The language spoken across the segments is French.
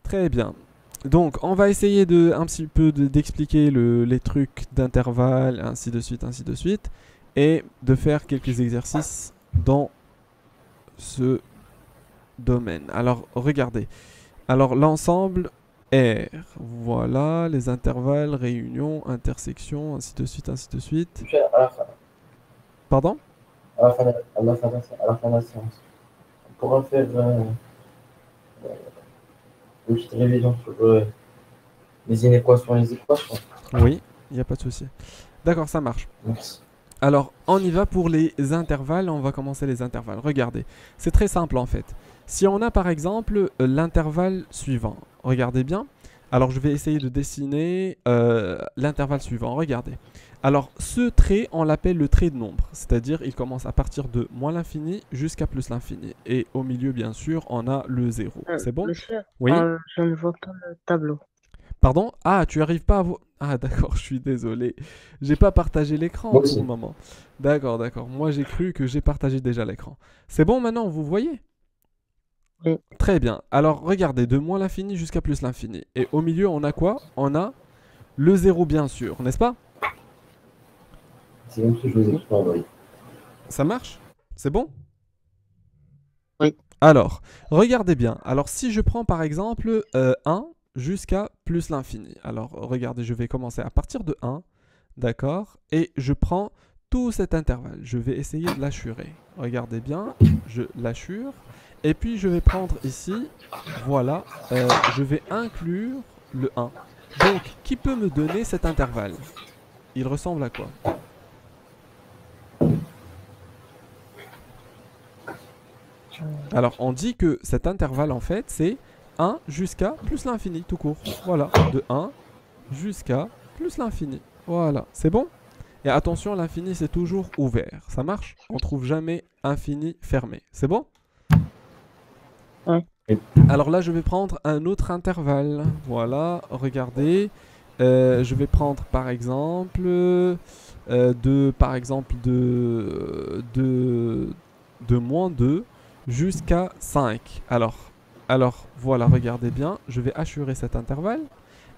Très bien. Donc, on va essayer de un petit peu d'expliquer les trucs d'intervalle, ainsi de suite, et de faire quelques exercices dans ce domaine. Alors, regardez. Alors, l'ensemble R. Voilà, les intervalles, réunions, intersections, ainsi de suite, ainsi de suite. Pardon? À la fin de la séance. On pourra faire une petite révision sur les inéquations et les équations. Oui, il n'y a pas de souci. D'accord, ça marche. Merci. Alors, on y va pour les intervalles. On va commencer les intervalles. Regardez, c'est très simple en fait. Si on a par exemple l'intervalle suivant, regardez bien. Alors, je vais essayer de dessiner l'intervalle suivant. Regardez. Alors, ce trait, on l'appelle le trait de nombre. C'est-à-dire, il commence à partir de moins l'infini jusqu'à plus l'infini. Et au milieu, bien sûr, on a le zéro. C'est bon? Monsieur, Oui? je ne vois pas le tableau. Pardon? Ah, tu arrives pas à voir. Ah, d'accord, je suis désolé. J'ai pas partagé l'écran Moi pour le aussi. moment. D'accord, d'accord. Moi, j'ai cru que j'ai partagé déjà l'écran. C'est bon maintenant, vous voyez? Oui, Très bien. Alors, regardez, de moins l'infini jusqu'à plus l'infini. Et au milieu, on a quoi? On a le zéro, bien sûr, n'est-ce pas? C'est comme si je vous ai tout envoyé. Ça marche? C'est bon? oui. Alors, regardez bien. Alors, si je prends par exemple 1 jusqu'à plus l'infini. Alors, regardez, je vais commencer à partir de 1. D'accord? Et je prends tout cet intervalle. Je vais essayer de l'achurer. Regardez bien, je l'assure. Et puis je vais prendre ici, voilà, je vais inclure le 1. Donc, qui peut me donner cet intervalle? Il ressemble à quoi? Alors, on dit que cet intervalle, en fait, c'est 1 jusqu'à plus l'infini, tout court. Voilà, de 1 jusqu'à plus l'infini. Voilà, c'est bon? Et attention, l'infini, c'est toujours ouvert. Ça marche? On trouve jamais infini fermé. C'est bon? Oui. Alors là, je vais prendre un autre intervalle. Voilà, regardez. Je vais prendre par exemple de moins 2 jusqu'à 5. Alors, voilà, regardez bien. Je vais assurer cet intervalle.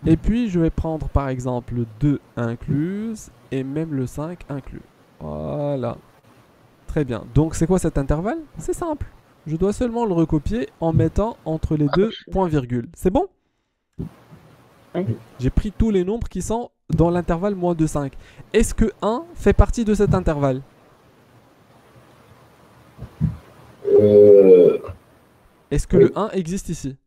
Et puis, je vais prendre par exemple 2 incluses et même le 5 inclus. Voilà. Très bien. Donc, c'est quoi cet intervalle? C'est simple. Je dois seulement le recopier en mettant entre les deux points-virgules. C'est bon? Oui. J'ai pris tous les nombres qui sont dans l'intervalle moins de 5. Est-ce que 1 fait partie de cet intervalle? Euh, Est-ce que oui, le 1 existe ici?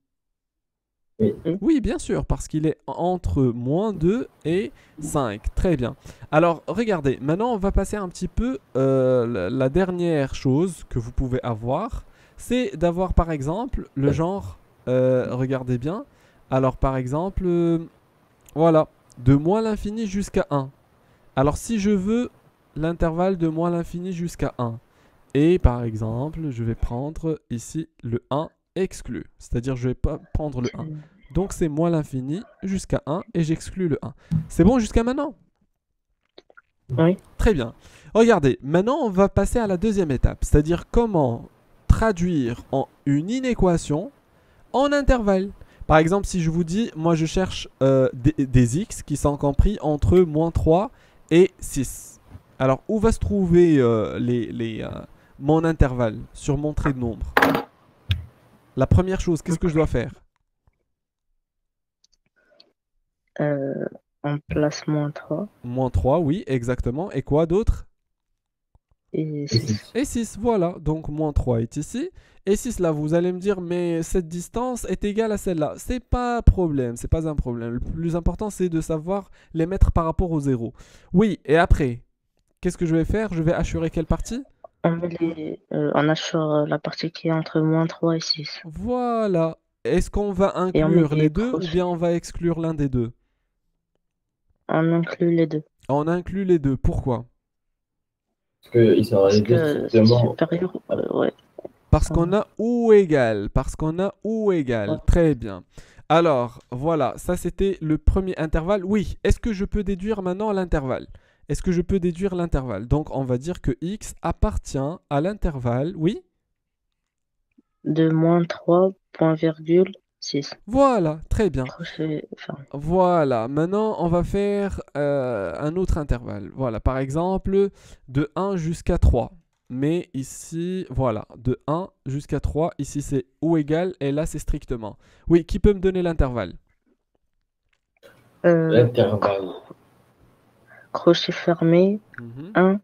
oui. Oui. Oui, bien sûr, parce qu'il est entre moins 2 et 5. Très bien. Alors, regardez, maintenant on va passer un petit peu la dernière chose que vous pouvez avoir, c'est d'avoir par exemple le genre, regardez bien, alors par exemple, voilà, de moins l'infini jusqu'à 1. Alors si je veux l'intervalle de moins l'infini jusqu'à 1, et par exemple, je vais prendre ici le 1 exclu. C'est-à-dire, je ne vais pas prendre le 1. Donc, c'est moins l'infini jusqu'à 1 et j'exclus le 1. C'est bon jusqu'à maintenant? Oui. Très bien. Regardez, maintenant, on va passer à la deuxième étape. C'est-à-dire, comment traduire en une inéquation en intervalle. Par exemple, si je vous dis, moi, je cherche des x qui sont compris entre moins 3 et 6. Alors, où va se trouver mon intervalle sur mon trait de nombre? La première chose, qu'est-ce que je dois faire? Euh, on place -3 Moins 3, oui, exactement. Et quoi d'autre? et Et 6. six. Et 6, voilà. Donc, moins 3 est ici. Et 6, là, vous allez me dire, mais cette distance est égale à celle-là. C'est pas un problème, c'est pas un problème. Le plus important, c'est de savoir les mettre par rapport au zéro. Oui, et après, qu'est-ce que je vais faire? Je vais assurer quelle partie? On assure la partie qui est entre -3 et 6. Voilà. Est-ce qu'on va Et on met inclure des les deux ou bien crochets. on va exclure l'un des deux? On inclut les deux. On inclut les deux. Pourquoi? Parce qu'ils sont Parce les deux que c'est strictement. supérieur. Ouais. Parce Euh, qu'on a ou égal. Parce qu'on a ou ouais. égal. Très bien. Alors, voilà, ça c'était le premier intervalle. Oui, est-ce que je peux déduire maintenant l'intervalle? Est-ce que je peux déduire l'intervalle? Donc, on va dire que x appartient à l'intervalle. Oui? De -3, point virgule, 6. Voilà, très bien. Crochet fermé. Voilà, maintenant on va faire un autre intervalle. Voilà, par exemple, de 1 jusqu'à 3. Mais ici, voilà, de 1 jusqu'à 3, ici c'est ou égal et là c'est strictement. Oui, qui peut me donner l'intervalle? L'intervalle. Crochet fermé, Mhm. 1.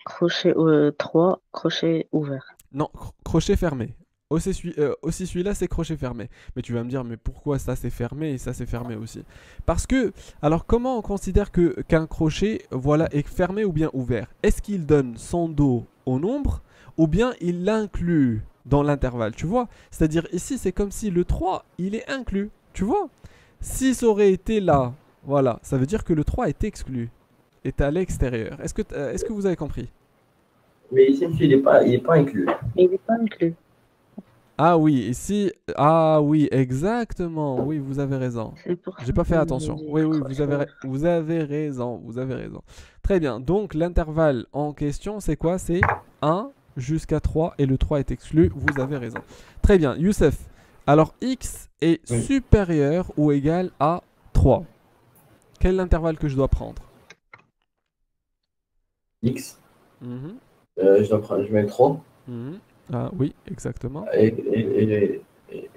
Crochet 3. Crochet ouvert. Non, crochet fermé. Aussi celui-là, c'est crochet fermé. Mais tu vas me dire, mais pourquoi ça c'est fermé et ça c'est fermé aussi? Parce que, alors comment on considère qu'un crochet, voilà, est fermé ou bien ouvert? Est-ce qu'il donne son dos au nombre ou bien il l'inclut dans l'intervalle, tu vois? C'est-à-dire ici, c'est comme si le 3 il est inclus, tu vois? Si ça aurait été là, voilà, ça veut dire que le 3 est exclu, est à l'extérieur. Est-ce que vous avez compris? Mais ici, monsieur, il est pas inclus. Mais il n'est pas inclus. Ah oui, ici, ah oui, exactement. Oui, vous avez raison. C'est pour J'ai ça pas fait qu'on avait attention. dit Oui, oui, crochet ouvert. vous avez raison, vous avez raison. Très bien. Donc, l'intervalle en question, c'est quoi? C'est 1 jusqu'à 3 et le 3 est exclu. Vous avez raison. Très bien. Youssef, alors x est Oui. supérieur ou égal à 3. Quel est l'intervalle que je dois prendre? X. Mhm, Je mets le 3. mhm. Ah oui, exactement. Et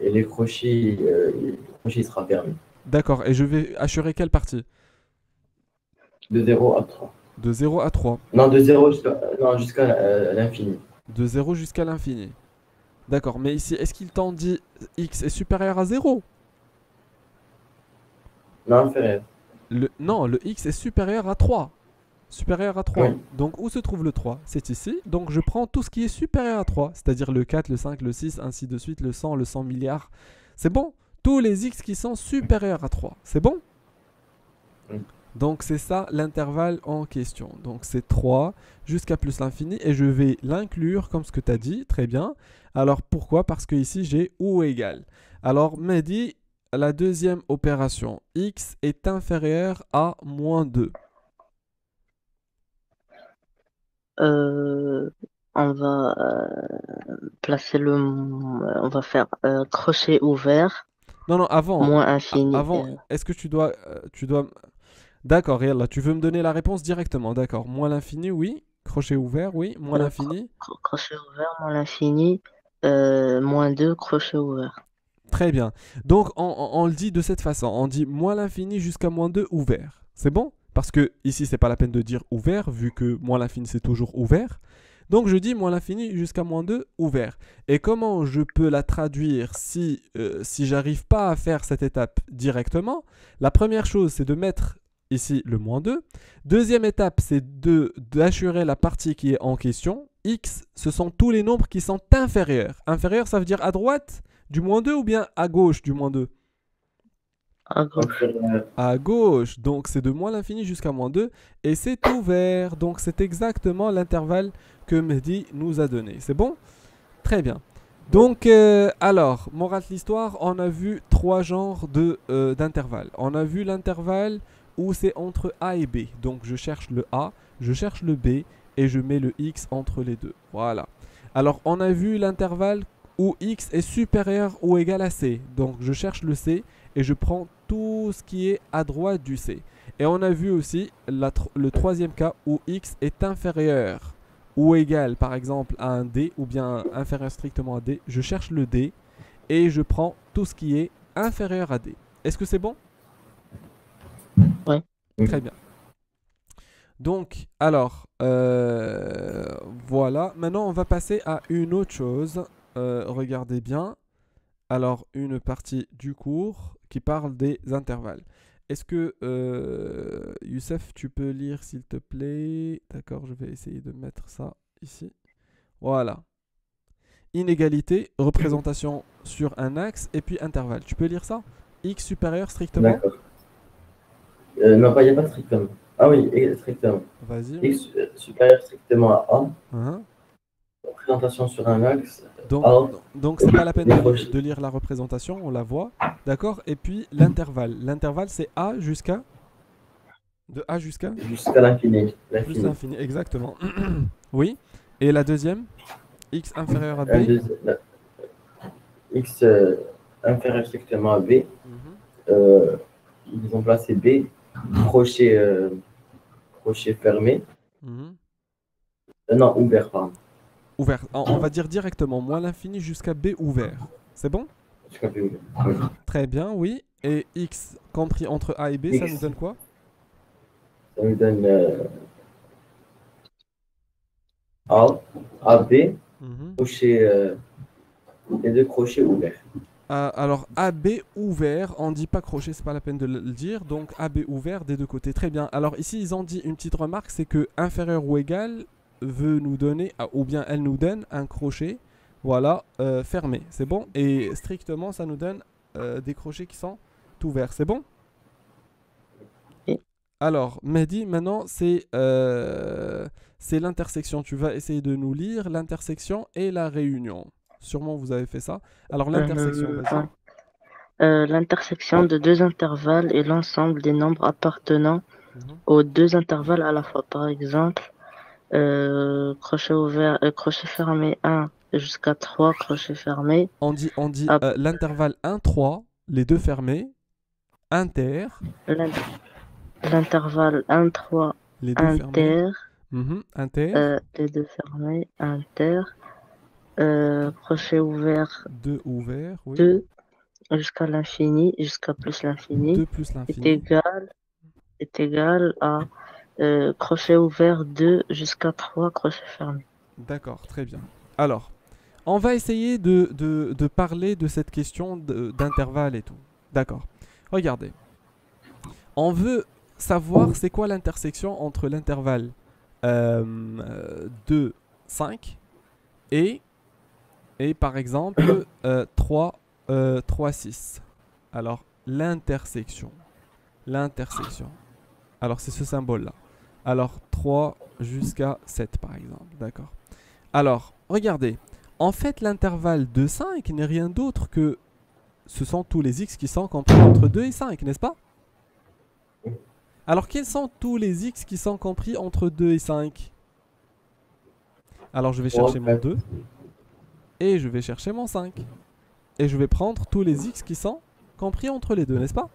les crochets, le crochet sera fermé. D'accord. Et je vais assurer quelle partie? De 0 à 3. De 0 à 3. Non, de 0 jusqu'à l'infini. De 0 jusqu'à l'infini. D'accord, mais ici, est-ce qu'il t'en dit x est supérieur à 0? Non, inférieur. Non, le x est supérieur à 3. Supérieur à 3. Oui. Donc, où se trouve le 3? C'est ici. Donc, je prends tout ce qui est supérieur à 3, c'est-à-dire le 4, le 5, le 6, ainsi de suite, le 100 milliards. C'est bon? Tous les x qui sont supérieurs à 3. C'est bon? Oui. Donc, c'est ça l'intervalle en question. Donc, c'est 3 jusqu'à plus l'infini et je vais l'inclure comme ce que tu as dit. Très bien. Alors, pourquoi? Parce que ici, j'ai ou égal. Alors, Mehdi, la deuxième opération, x est inférieur à moins 2. Euh, on va placer on va faire crochet ouvert, Non, non, moins infini. avant, est-ce que tu dois. D'accord, et là, tu veux me donner la réponse directement. D'accord. Moins l'infini, oui. Crochet ouvert, oui. Moins l'infini. Crochet ouvert, moins l'infini, moins 2, crochet ouvert. Très bien. Donc, on le dit de cette façon. On dit moins l'infini jusqu'à moins 2 ouvert. C'est bon? Parce que ici, c'est pas la peine de dire ouvert, vu que moins l'infini, c'est toujours ouvert. Donc, je dis moins l'infini jusqu'à moins 2 ouvert. Et comment je peux la traduire si j'arrive pas à faire cette étape directement? La première chose, c'est de mettre ici le moins 2. Deuxième étape, c'est d'assurer la partie qui est en question. X, ce sont tous les nombres qui sont inférieurs. Inférieur, ça veut dire à droite du moins 2 ou bien à gauche du moins 2? À gauche. Inférieur. À gauche, donc c'est de moins l'infini jusqu'à moins 2 et c'est ouvert. Donc c'est exactement l'intervalle que Mehdi nous a donné. C'est bon? Très bien. Donc, alors, morale de l'histoire, on a vu trois genres d'intervalles. On a vu l'intervalle où c'est entre A et B. Donc je cherche le A, je cherche le B et je mets le X entre les deux. Voilà. Alors on a vu l'intervalle où X est supérieur ou égal à C. Donc je cherche le C et je prends tout ce qui est à droite du C. Et on a vu aussi le troisième cas où X est inférieur ou égal par exemple à un D ou bien inférieur strictement à D. Je cherche le D et je prends tout ce qui est inférieur à D. Est-ce que c'est bon? Ouais. Très bien. Donc, alors, voilà. Maintenant, on va passer à une autre chose. Regardez bien. Alors, une partie du cours qui parle des intervalles. Est-ce que, Youssef, tu peux lire s'il te plaît? D'accord, je vais essayer de mettre ça ici. Voilà. Inégalité, représentation sur un axe et puis intervalle. Tu peux lire ça? X supérieur strictement? D'accord. Non, il n'y a pas strictement. Ah oui, strictement. Vas-y. X supérieur strictement à A. Hein? Représentation sur un axe. Donc, A. c'est pas la peine Décroché. de lire la représentation, on la voit. D'accord? Et puis l'intervalle. L'intervalle, c'est A jusqu'à. De A jusqu'à Jusqu'à l'infini. plus l'infini. Exactement. Oui. Et la deuxième? X inférieur à B. Un deuxi- la- X inférieur strictement à B. Mhm. Ils ont placé B, crochet, crochet fermé. Mhm. Non, ouvert, pardon. Ouvert. On va dire directement moins l'infini jusqu'à B ouvert. C'est bon? Jusqu'à B ouvert. Oui. Très bien, oui. Et x compris entre A et B, ça nous X, donne quoi? ça nous donne A, AB, Mhm. crochet, les deux crochets ouverts. Alors AB ouvert, on dit pas crochet, c'est pas la peine de le dire, donc AB ouvert des deux côtés. Très bien. Alors ici ils ont dit une petite remarque, c'est que inférieur ou égal veut nous donner, ou bien elle nous donne un crochet, voilà, fermé. C'est bon? Et strictement ça nous donne des crochets qui sont ouverts. C'est bon? Et, Alors Mehdi, maintenant c'est l'intersection. Tu vas essayer de nous lire l'intersection et la réunion. Sûrement vous avez fait ça. Alors l'intersection, vas-y. ouais. L'intersection de deux intervalles est l'ensemble des nombres appartenant Mhm. aux deux intervalles à la fois. Par exemple, crochet ouvert, crochet fermé 1 jusqu'à 3 crochets fermés. On dit Hop, l'intervalle 1-3, les deux fermés, inter, l'in- l'intervalle 1, 3 les deux fermés, inter, inter, les deux fermés, inter, crochet ouvert deux ouverts, oui, 2 jusqu'à l'infini, jusqu'à plus l'infini, 2 plus est l'infini. égal, est égal à crochet ouvert 2 jusqu'à 3 crochets fermés. D'accord, très bien. Alors, on va essayer de parler de cette question d'intervalle et tout. D'accord. Regardez, on veut savoir c'est quoi l'intersection entre l'intervalle 2, 5 et par exemple 3, 3, 6. Alors, l'intersection. L'intersection. Alors, c'est ce symbole-là. Alors, 3 jusqu'à 7, par exemple. D'accord. Alors, regardez. En fait, l'intervalle de 5 n'est rien d'autre que... Ce sont tous les x qui sont compris entre 2 et 5, n'est-ce pas? Alors, quels sont tous les x qui sont compris entre 2 et 5? Alors, je vais 3, chercher mon 4, 2 et je vais chercher mon 5. Et je vais prendre tous les x qui sont compris entre les deux, n'est-ce pas?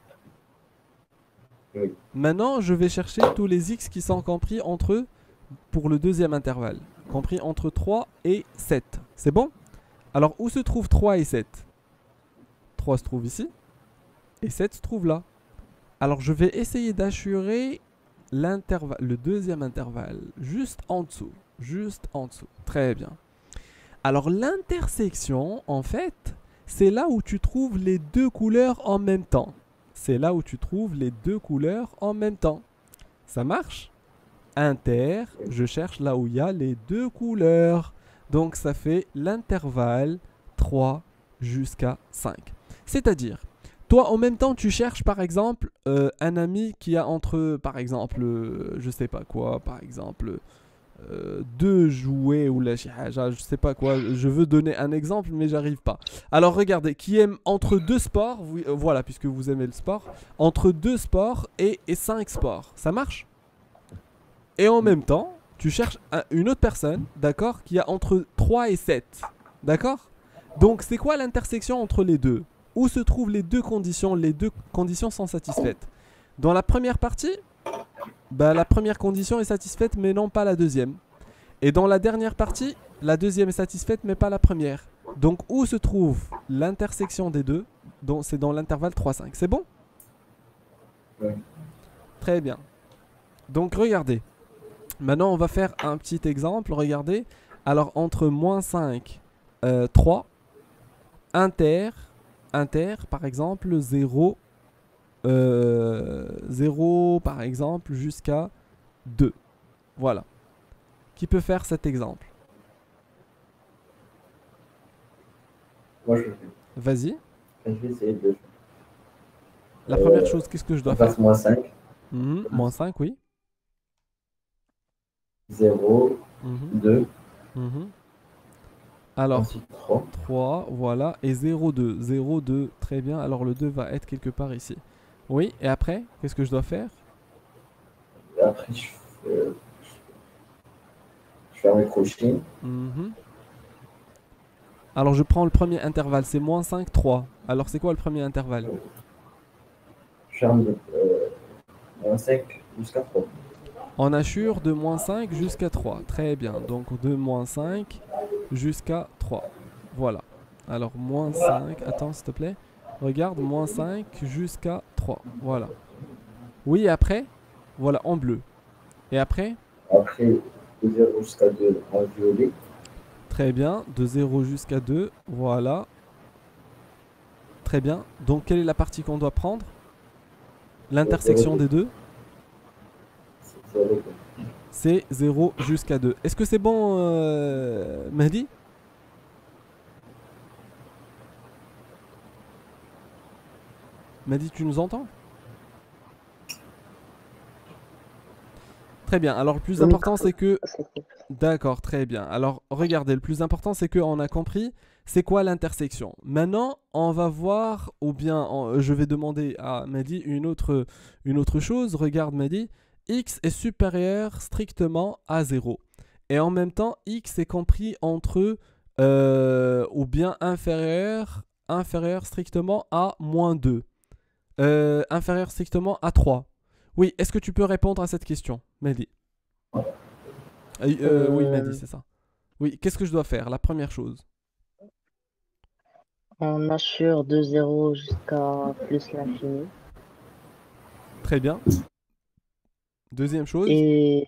oui. Maintenant, je vais chercher tous les x qui sont compris entre, pour le deuxième intervalle, compris entre 3 et 7. C'est bon? Alors, où se trouvent 3 et 7? 3 se trouve ici et 7 se trouve là. Alors, je vais essayer d'assurer l'intervalle, le deuxième intervalle, juste en dessous. Juste en dessous. Très bien. Alors, l'intersection, en fait, c'est là où tu trouves les deux couleurs en même temps. C'est là où tu trouves les deux couleurs en même temps. Ça marche? Inter, je cherche là où il y a les deux couleurs. Donc ça fait l'intervalle 3 jusqu'à 5. C'est-à-dire, toi en même temps tu cherches par exemple un ami qui a entre, par exemple, je sais pas quoi, par exemple, deux jouets ou la chihaja, je sais pas quoi, je veux donner un exemple mais j'arrive pas. Alors regardez, qui aime entre deux sports, voilà, puisque vous aimez le sport, entre deux sports et 5 sports, ça marche? Et en même temps, tu cherches une autre personne, d'accord, qui a entre 3 et 7, d'accord? Donc c'est quoi l'intersection entre les deux? Où se trouvent les deux conditions? Les deux conditions sont satisfaites. Dans la première partie, bah, la première condition est satisfaite mais non pas la deuxième. Et dans la dernière partie, la deuxième est satisfaite mais pas la première. Donc où se trouve l'intersection des deux? C'est dans l'intervalle 3-5. C'est bon? Oui. Très bien. Donc regardez. Maintenant on va faire un petit exemple. Regardez. Alors entre moins 5, 3, inter par exemple 0, 0 par exemple jusqu'à 2. Voilà. Qui peut faire cet exemple? Moi, je le fais. Vas-y. Je vais essayer de La première chose, qu'est-ce que je dois on faire? passe moins 5, Moins 5, oui. 0, Mhm, 2, mhm. Alors, ensuite 3. 3, voilà. Et 0, 2. 0, 2, très bien. Alors, le 2 va être quelque part ici. Oui, et après, qu'est-ce que je dois faire? Après, je ferme les crochets. Mhm. Alors, je prends le premier intervalle, c'est moins 5, 3. Alors, c'est quoi le premier intervalle? Je ferme de moins 5 jusqu'à 3. On assure de moins 5 jusqu'à 3. Très bien. Donc, de moins 5 jusqu'à 3. Voilà. Alors, moins 5. Attends, s'il te plaît. Regarde, moins 5 jusqu'à 3. Voilà. Oui, et après? Voilà, en bleu. Et après? Après, de 0 jusqu'à 2 en violet. Très bien. De 0 jusqu'à 2. Voilà. Très bien. Donc, quelle est la partie qu'on doit prendre? L'intersection des deux? C'est 0. C'est 0 jusqu'à 2. Est-ce que c'est bon, Mehdi? Mehdi, tu nous entends? Très bien. Alors, le plus Le important, micro, c'est que... c'est cool. D'accord, très bien. Alors, regardez, le plus important, c'est qu'on a compris c'est quoi l'intersection. Maintenant, on va voir, ou bien je vais demander à Mehdi une autre chose. Regarde, Mehdi, x est supérieur strictement à 0. Et en même temps, x est compris entre, ou bien inférieur strictement à moins 2. Inférieur strictement à 3. Oui, est-ce que tu peux répondre à cette question, Mehdi? Oui, Mehdi, Euh, c'est ça. Oui, qu'est-ce que je dois faire? La première chose. on assure de 0 jusqu'à plus l'infini. Très bien. Deuxième chose. Et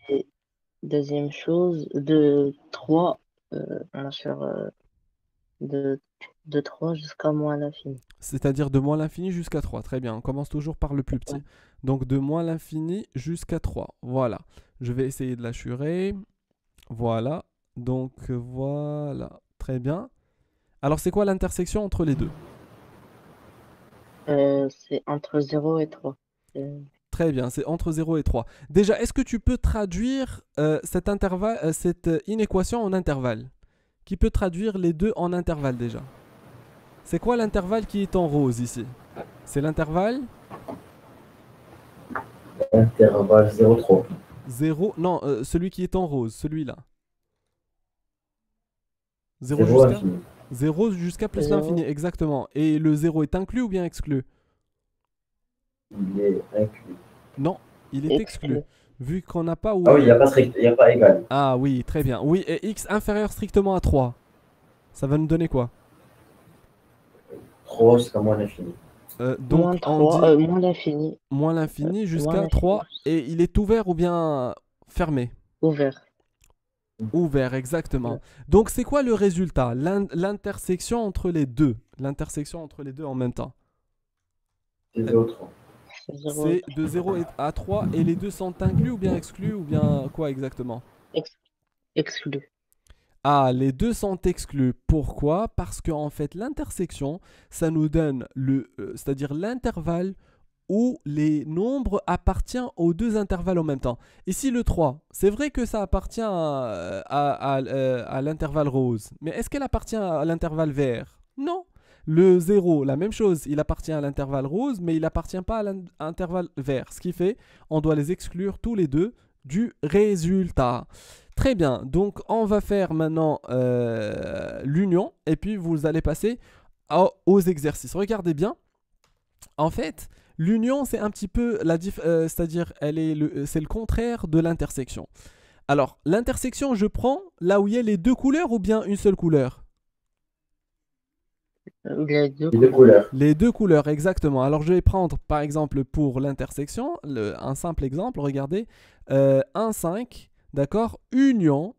deuxième chose, de 3, on assure de, de 3 jusqu'à moins l'infini. C'est-à-dire de moins l'infini jusqu'à 3. Très bien. On commence toujours par le plus Ouais. petit. Donc de moins l'infini jusqu'à 3. Voilà. Je vais essayer de l'assurer. Voilà. Donc voilà. Très bien. Alors c'est quoi l'intersection entre les deux? C'est entre 0 et 3. Très bien, c'est entre 0 et 3. Déjà, est-ce que tu peux traduire cet intervalle, cette inéquation en intervalle? Qui peut traduire les deux en intervalle déjà? C'est quoi l'intervalle qui est en rose ici? C'est l'intervalle Intervalle 0,3. 0. Non, celui qui est en rose, celui-là. 0 0 jusqu'à infini. 0 jusqu'à plus l'infini, 0, exactement. Et le 0 est inclus ou bien exclu? Il est inclus. Non, il est exclu. exclu. Vu qu'on n'a pas Ah ou... oui, il n'y a pas strict, il n'y a pas égal. Ah oui, très bien. Oui, et x inférieur strictement à 3. Ça va nous donner quoi? 3 jusqu'à moins l'infini. Donc Moins on 3, dit moins l'infini. moins l'infini Moins jusqu'à l'infini. 3. Et il est ouvert ou bien fermé? Ouvert. Ouvert, Ouais. exactement. Donc c'est quoi le résultat? L'intersection entre les deux. L'intersection entre les deux en même temps. C'est 0,3. C'est 0 et C'est de 0 à 3 et les deux sont inclus ou bien exclus ou bien quoi exactement? exclu. Ah, les deux sont exclus. Pourquoi? Parce qu'en fait, l'intersection, ça nous donne c'est-à-dire l'intervalle où les nombres appartiennent aux deux intervalles en même temps. Ici, le 3, c'est vrai que ça appartient à l'intervalle rose, mais est-ce qu'elle appartient à l'intervalle vert? Non. Le 0, la même chose, il appartient à l'intervalle rose, mais il n'appartient pas à l'intervalle vert. Ce qui fait, on doit les exclure tous les deux du résultat. Très bien, donc on va faire maintenant l'union, et puis vous allez passer aux exercices. Regardez bien, en fait, l'union, c'est un petit peu c'est-à-dire, c'est le contraire de l'intersection. Alors, l'intersection, je prends là où il y a les deux couleurs ou bien une seule couleur? Les deux Les deux couleurs. couleurs. Les deux couleurs, exactement. Alors, je vais prendre, par exemple, pour l'intersection, un simple exemple, regardez, 1, 5, d'accord? Union,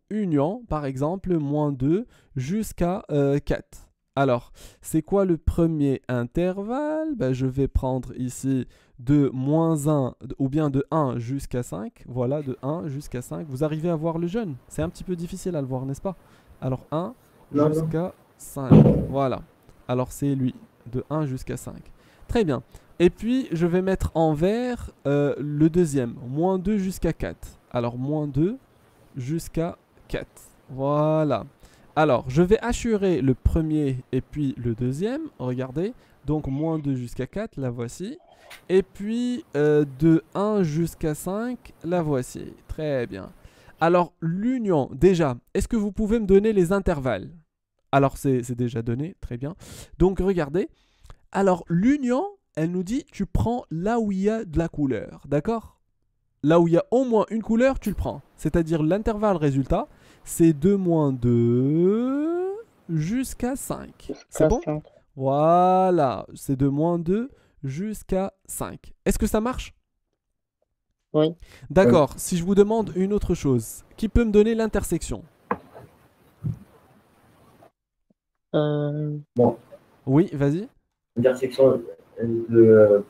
par exemple, moins 2 jusqu'à 4. Alors, c'est quoi le premier intervalle? Ben, je vais prendre ici de moins 1 ou bien de 1 jusqu'à 5. Voilà, de 1 jusqu'à 5. Vous arrivez à voir le jeune? C'est un petit peu difficile à le voir, n'est-ce pas? Alors, 1 Non, non. jusqu'à 5. Voilà. Alors, c'est lui, de 1 jusqu'à 5. Très bien. Et puis, je vais mettre en vert le deuxième, moins 2 jusqu'à 4. Alors, moins 2 jusqu'à 4. Voilà. Alors, je vais assurer le premier et puis le deuxième. Regardez. Donc, moins 2 jusqu'à 4, la voici. Et puis, de 1 jusqu'à 5, la voici. Très bien. Alors, l'union, déjà, est-ce que vous pouvez me donner les intervalles? Alors, c'est déjà donné, très bien. Donc, regardez. Alors, l'union, elle nous dit tu prends là où il y a de la couleur. D'accord? Là où il y a au moins une couleur, tu le prends. C'est-à-dire l'intervalle résultat, c'est de moins 2 jusqu'à 5. C'est Jusqu'à bon? 5. Voilà, c'est de moins 2 jusqu'à 5. Est-ce que ça marche? Oui. D'accord, si je vous demande une autre chose, qui peut me donner l'intersection? Bon, Oui, vas-y. intersection de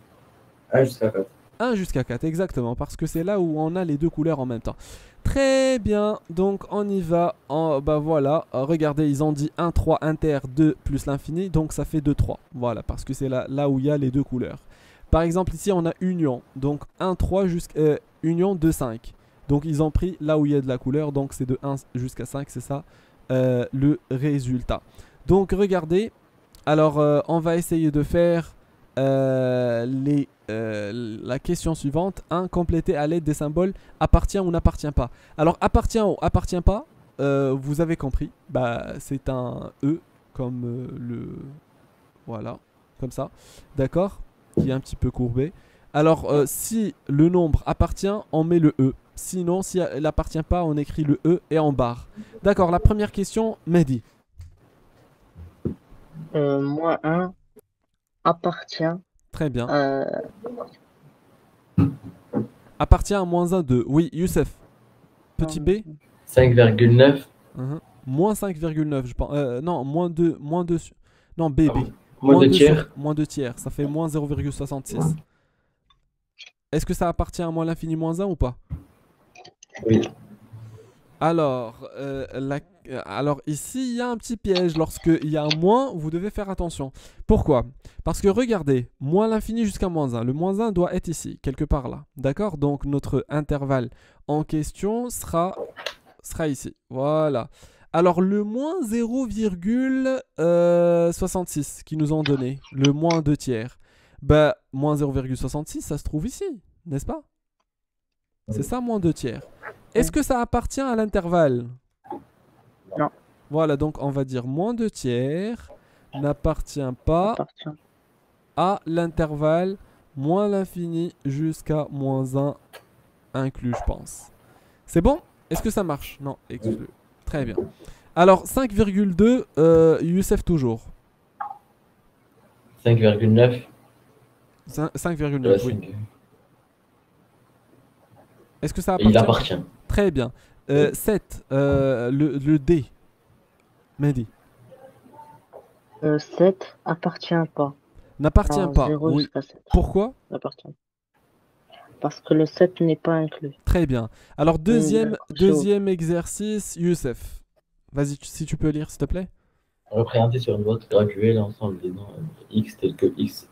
1 jusqu'à 4. 1 jusqu'à 4, exactement, parce que c'est là où on a les deux couleurs en même temps. Très bien, donc on y va. Bah voilà, regardez, ils ont dit 1, 3, inter, 2 plus l'infini, donc ça fait 2, 3. Voilà, parce que c'est là où il y a les deux couleurs. Par exemple, ici on a union, donc 1, 3 jusqu'à union 2, 5. Donc ils ont pris là où il y a de la couleur, donc c'est de 1 jusqu'à 5, c'est ça le résultat. Donc regardez, alors on va essayer de faire la question suivante. 1. Compléter à l'aide des symboles appartient ou n'appartient pas. Alors appartient ou appartient pas, vous avez compris. Bah, c'est un E comme le... Voilà, comme ça. D'accord? Qui est un petit peu courbé. Alors si le nombre appartient, on met le E. Sinon, si elle n'appartient pas, on écrit le E et en barre. D'accord, la première question, Mehdi. Moins 1 appartient Très bien. à... Appartient à moins 1, 2. Oui, Youssef. Petit B. 5,9. Moins 5,9, je pense. Non, moins 2. Non, B, Ah B. oui. Moins de tiers. Moins 2 tiers. Ça fait moins 0,66. Est-ce que ça appartient à moins l'infini moins 1 ou pas? Oui. Alors, alors ici, il y a un petit piège. Lorsqu'il y a un moins, vous devez faire attention. Pourquoi? Parce que regardez, moins l'infini jusqu'à moins 1. Le moins 1 doit être ici, quelque part là. D'accord? Donc notre intervalle en question sera ici. Voilà. Alors le moins 0,66 qu'ils nous ont donné, le moins 2 tiers, bah moins 0,66 ça se trouve ici, n'est-ce pas? C'est ça, moins 2 tiers. Est-ce que ça appartient à l'intervalle? Non. Voilà, donc on va dire moins 2 tiers n'appartient pas appartient. à l'intervalle moins l'infini jusqu'à moins 1 inclus, je pense. C'est bon? Est-ce que ça marche? Non, exclu. Très bien. Alors, 5,2, Youssef toujours. 5,9. 5,9, oui. Est-ce que ça Il appartient? appartient. Très bien. 7, le D. Mehdi. 7 appartient pas. N'appartient Alors, pas. 0 Oui. jusqu'à 7 Pourquoi? appartient. Parce que le 7 n'est pas inclus. Très bien. Alors, deuxième chaud. exercice, Youssef. Vas-y, si tu peux lire, s'il te plaît. Représenter sur une boîte graduée l'ensemble des nombres x tel que x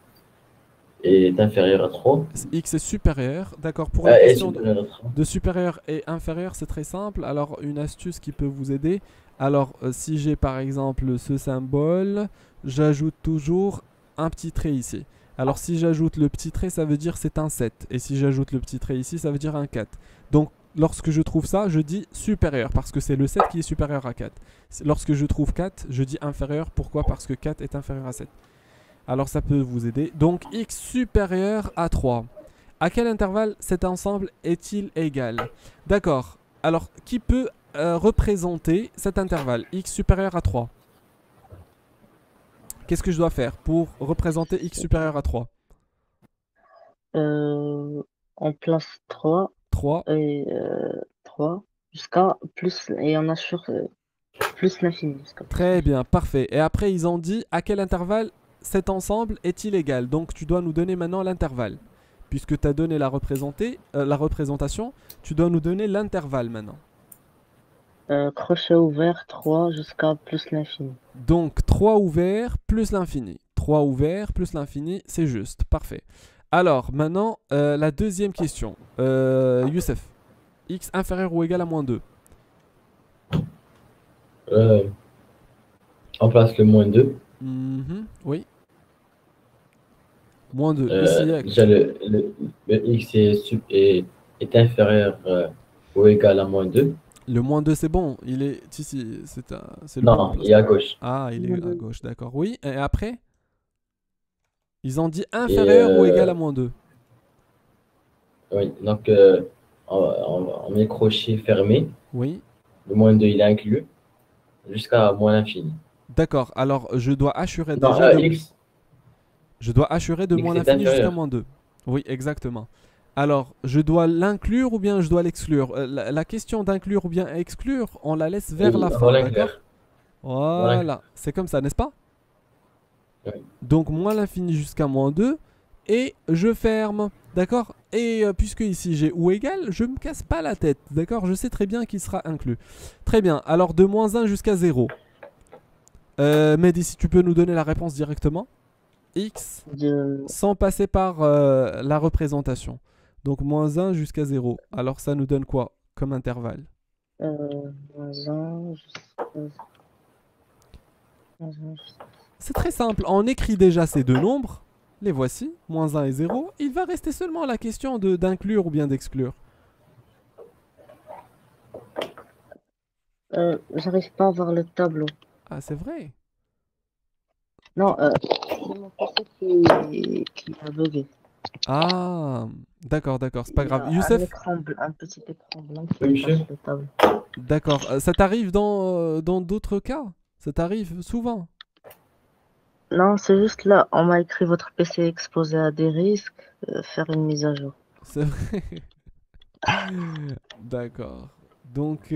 est inférieur à 3. X est supérieur. D'accord. Pour la Est question supérieur à 3. de supérieur et inférieur, c'est très simple. Alors, une astuce qui peut vous aider. Alors, si j'ai par exemple ce symbole, j'ajoute toujours un petit trait ici. Alors, si j'ajoute le petit trait, ça veut dire c'est un 7. Et si j'ajoute le petit trait ici, ça veut dire un 4. Donc, lorsque je trouve ça, je dis supérieur parce que c'est le 7 qui est supérieur à 4. Lorsque je trouve 4, je dis inférieur. Pourquoi? Parce que 4 est inférieur à 7. Alors, ça peut vous aider. Donc, x supérieur à 3. À quel intervalle cet ensemble est-il égal? D'accord. Alors, qui peut représenter cet intervalle x supérieur à 3? Qu'est-ce que je dois faire pour représenter x supérieur à 3? On place 3 3. et 3 jusqu'à plus, et on assure plus l'infini. Très bien, parfait. Et après, ils ont dit à quel intervalle cet ensemble est-il égal? Donc, tu dois nous donner maintenant l'intervalle. Puisque tu as donné la représentation, tu dois nous donner l'intervalle maintenant. Crochet ouvert 3 jusqu'à plus l'infini. Donc 3 ouverts plus l'infini. 3 ouverts plus l'infini, c'est juste. Parfait. Alors maintenant, la deuxième question. Youssef, x inférieur ou égal à moins 2? On place le moins 2. Oui. Moins 2. Déjà, le x est inférieur ou égal à moins 2. Le moins 2, c'est bon. Il est ici. C'est le Non, bon il est à gauche. Ah, il est à gauche, d'accord. Oui, et après? Ils ont dit Et inférieur ou égal à moins 2. oui, donc on met crochet fermé. Oui. Le moins 2 il est inclus jusqu'à moins l'infini. D'accord. Alors, je dois assurer Non, déjà de... x, Je dois assurer de x moins est l'infini jusqu'à inférieur. moins 2. Oui, exactement. Alors, je dois l'inclure ou bien je dois l'exclure. La question d'inclure ou bien exclure, on la laisse vers Oui, la on va fin, d'accord? l'inclure. On va l'inclure. Voilà. C'est comme ça, n'est-ce pas? Oui. Donc, moins l'infini jusqu'à moins 2. Et je ferme. D'accord? Et puisque ici j'ai ou égal, je me casse pas la tête. D'accord? Je sais très bien qu'il sera inclus. Très bien. Alors, de moins 1 jusqu'à 0. Mehdi, si tu peux nous donner la réponse directement. X De, sans passer par la représentation. Donc moins 1 jusqu'à 0. Alors ça nous donne quoi comme intervalle? moins 1 jusqu'à... C'est très simple. On écrit déjà ces deux nombres. Les voici, moins 1 et 0. Il va rester seulement la question d'inclure ou bien d'exclure. J'arrive pas à voir le tableau. Ah, c'est vrai. Non, c'est mon PC qui a bugué. Ah, d'accord, d'accord, c'est pas Il y grave. a Youssef, un petit écran blanc qui Oui, monsieur. cache le tableau. d'accord. Ça t'arrive dans d'autres cas? Ça t'arrive souvent? Non, c'est juste là, on m'a écrit votre PC exposé à des risques, faire une mise à jour. C'est vrai. D'accord. Donc,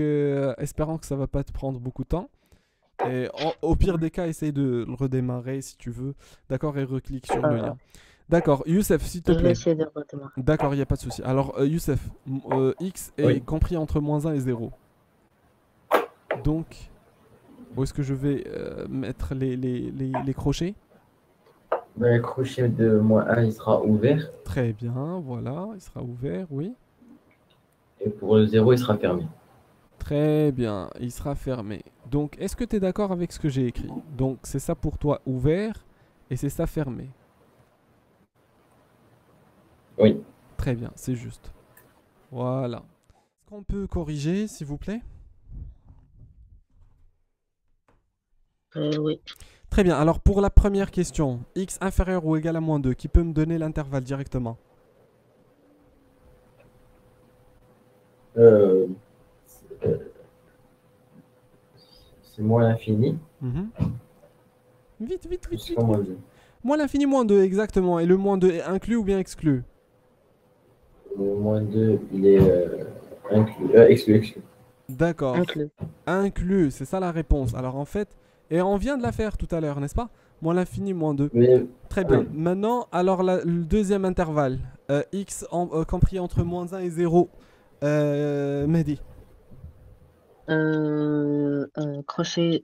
espérons que ça va pas te prendre beaucoup de temps. Et au pire des cas, essaye de le redémarrer si tu veux. D'accord, et reclique sur le Euh, lien. D'accord, Youssef, s'il te je vais plaît. essayer de redémarrer. D'accord, il n'y a pas de souci. Alors, Youssef, x est Oui. compris entre moins 1 et 0. Donc, où est-ce que je vais mettre les crochets? Ben, le crochet de moins 1 il sera ouvert. Très bien, voilà, il sera ouvert, oui. Et pour le 0 il sera fermé. Très bien, il sera fermé. Donc, est-ce que tu es d'accord avec ce que j'ai écrit? Donc, c'est ça pour toi ouvert et c'est ça fermé. Oui. Très bien, c'est juste. Voilà. Est-ce qu'on peut corriger, s'il vous plaît? Oui. Très bien, alors pour la première question, x inférieur ou égal à moins 2, qui peut me donner l'intervalle directement? Euh, euh, c'est moins l'infini Mhm. Vite, vite, vite, jusqu'à vite, moins vite. 2. Moins l'infini, moins 2, exactement. Et le moins 2 est inclus ou bien exclu? Le moins 2 il est inclus. Exclu. D'accord. Inclus. Inclus, c'est ça la réponse. Alors en fait, et on vient de la faire tout à l'heure, n'est-ce pas? Moins l'infini, moins 2. Mais Très oui. bien. Maintenant, alors le deuxième intervalle, x compris entre moins 1 et 0. Mehdi. Crochet,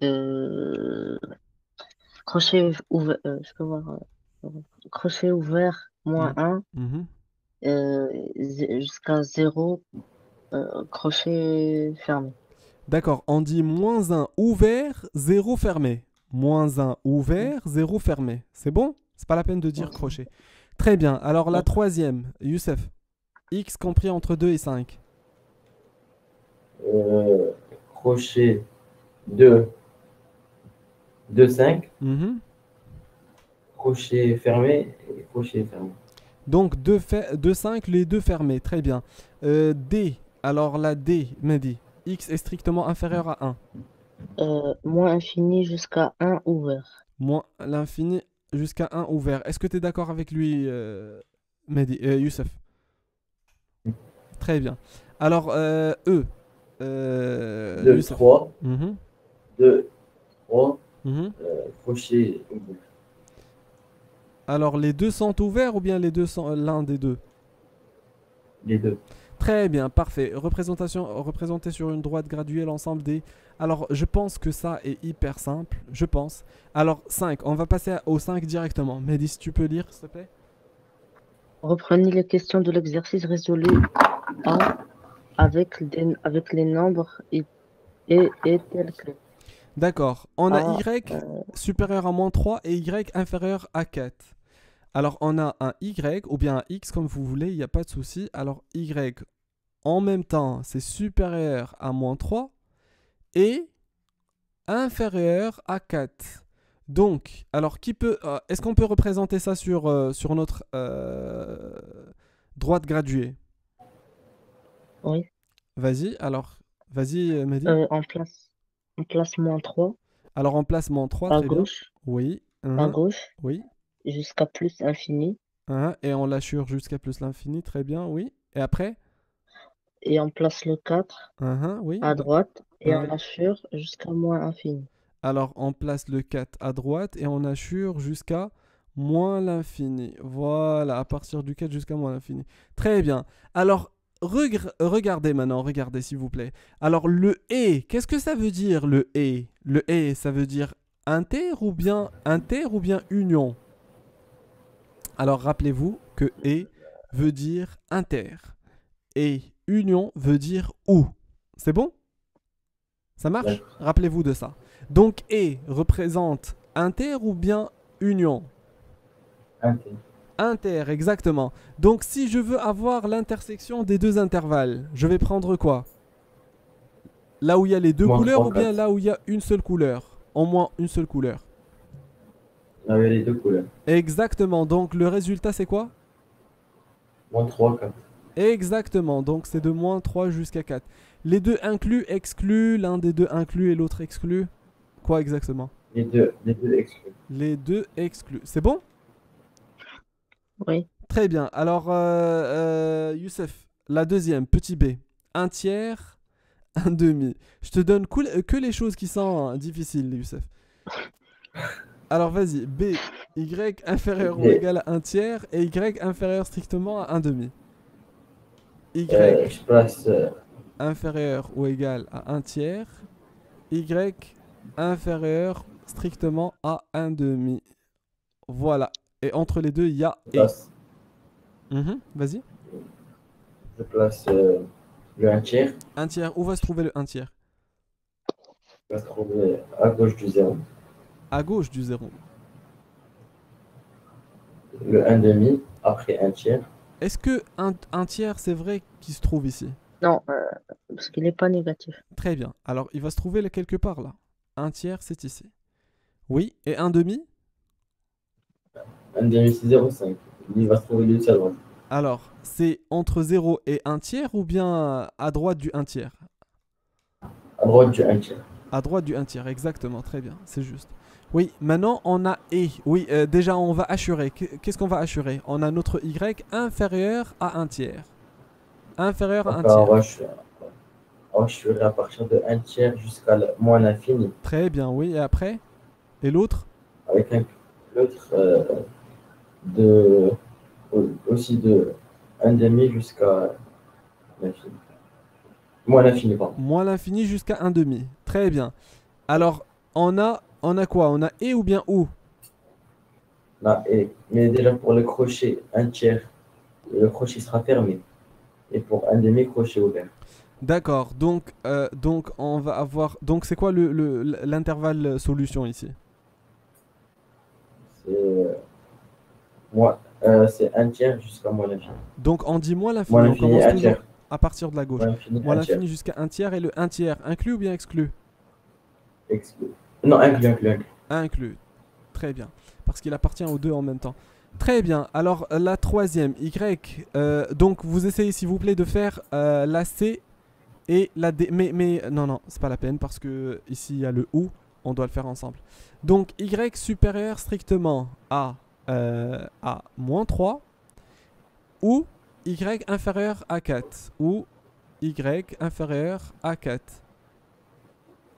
crochet ouvert, je peux voir, crochet ouvert, moins Mm. 1, Mhm. jusqu'à 0, crochet fermé. D'accord, on dit moins 1 ouvert, 0 fermé. Moins 1 ouvert, 0 fermé. C'est bon? C'est pas la peine de dire Ok. crochet. Très bien, alors la D'accord. troisième, Youssef. X compris entre 2 et 5. Crochet 2, 2, 5. Mhm. Crochet fermé et crochet fermé. Donc 2, 5, les deux fermés. Très bien. D, alors la D, Mehdi. X est strictement inférieur à 1. Moins infini jusqu'à 1 ouvert. Moins l'infini jusqu'à 1 ouvert. Est-ce que tu es d'accord avec lui, Mehdi, Youssef? Très bien. Alors, E. 2, Youssef. 3. Mhm, 2, 3. mhm. Crochet ouvert. Alors, les deux sont ouverts ou bien les deux sont l'un des deux? Les deux. Très bien, parfait. Représenté sur une droite graduée l'ensemble des... Alors, je pense que ça est hyper simple, je pense. Alors, 5, on va passer au 5 directement. Mehdi, si tu peux lire, s'il te plaît. Reprenez les questions de l'exercice résolu A avec les nombres et tels que D'accord. On a A, y supérieur à moins 3 et y inférieur à 4. Alors, on a un y ou bien un x comme vous voulez, il n'y a pas de souci. Alors, y en même temps, c'est supérieur à moins 3 et inférieur à 4. Donc, alors qui peut... est-ce qu'on peut représenter ça sur notre droite graduée? Oui. Vas-y, alors, vas-y, Mehdi. On place -3 Alors, emplacement 3, à très bien. gauche, Oui, à gauche, oui. jusqu'à plus infini. Et on l'assure jusqu'à plus l'infini, très bien, oui. Et après? Et on place le 4 Oui. à droite et on Hein. assure jusqu'à moins infini. Alors, on place le 4 à droite et on assure jusqu'à moins l'infini. Voilà, à partir du 4 jusqu'à moins l'infini. Très bien. Alors, regardez maintenant, regardez s'il vous plaît. Alors, le et, qu'est-ce que ça veut dire le et? Le et, ça veut dire inter ou bien union? Alors, rappelez-vous que et veut dire inter et union veut dire ou. C'est bon? Ça marche? D'accord. Rappelez-vous de ça. Donc, et représente inter ou bien union? Inter. Inter, exactement. Donc, si je veux avoir l'intersection des deux intervalles, je vais prendre quoi? Là où il y a les deux Moins couleurs 3, ou bien 4. là où il y a une seule couleur? Au moins une seule couleur. Là, il y a les deux couleurs. Exactement. Donc, le résultat, c'est quoi? Moins 3, 4. Exactement. Donc, c'est de moins 3 jusqu'à 4. Les deux inclus, exclus, l'un des deux inclus et l'autre exclu. Quoi exactement? Les deux exclus. Les deux exclus. C'est bon? Oui. Très bien. Alors, Youssef, la deuxième, petit b. Un tiers, un demi. Je te donne que les choses qui sont difficiles, Youssef. Alors, vas-y. B, y inférieur ou B. égal à un tiers et y inférieur strictement à un demi. Y Je place inférieur ou égal à un tiers. Y inférieur strictement à un demi. Voilà. Et entre les deux, il y a je et. place, Vas-y. je place le 1 tiers. Un tiers. Où va se trouver le un tiers? Je vais se trouver à gauche du 0. À gauche du zéro. Le 1 demi, après 1 tiers. Est-ce que un tiers, c'est vrai qu'il se trouve ici? Non, parce qu'il n'est pas négatif. Très bien. Alors, il va se trouver quelque part là. Un tiers, c'est ici. Oui. Et un demi? 1 demi, c'est 0,5. Il va se trouver dessus à droite. Alors, c'est entre zéro et un tiers ou bien à droite du un tiers? À droite du 1 tiers. À droite du un tiers, exactement. Très bien. C'est juste. Oui, maintenant on a et. Oui, déjà on va assurer. Qu'est-ce qu'on va assurer? On a notre y inférieur à un tiers. Inférieur à un Donc, tiers. on va assurer à partir de 1 tiers jusqu'à moins l'infini. Très bien, oui. Et après? Et l'autre? Avec l'autre de, aussi de 1 demi jusqu'à l'infini. Moins l'infini, pardon. Moins l'infini jusqu'à un demi. Très bien. Alors, on a quoi? On a et ou bien ou? Là, mais déjà pour le crochet 1 tiers, le crochet sera fermé. Et pour 1 demi, crochet ouvert. D'accord. Donc on va avoir. Donc c'est quoi l'intervalle solution ici? C'est c'est 1 tiers jusqu'à moins l'infini. Donc on dit moins Moins l'infini. On l'infini, commence 1 toujours tiers. à partir de la gauche. Moins l'infini, Moins 1 tiers. l'infini jusqu'à un tiers et le un tiers. Inclus ou bien exclu? Exclu. Non, inclus. Inclus. Très bien. Parce qu'il appartient aux deux en même temps. Très bien. Alors la troisième, Y. Donc vous essayez s'il vous plaît de faire la C et la D. Mais non, non, c'est pas la peine parce que ici il y a le OU. On doit le faire ensemble. Donc Y supérieur strictement à moins 3 ou Y inférieur à 4 ou Y inférieur à 4.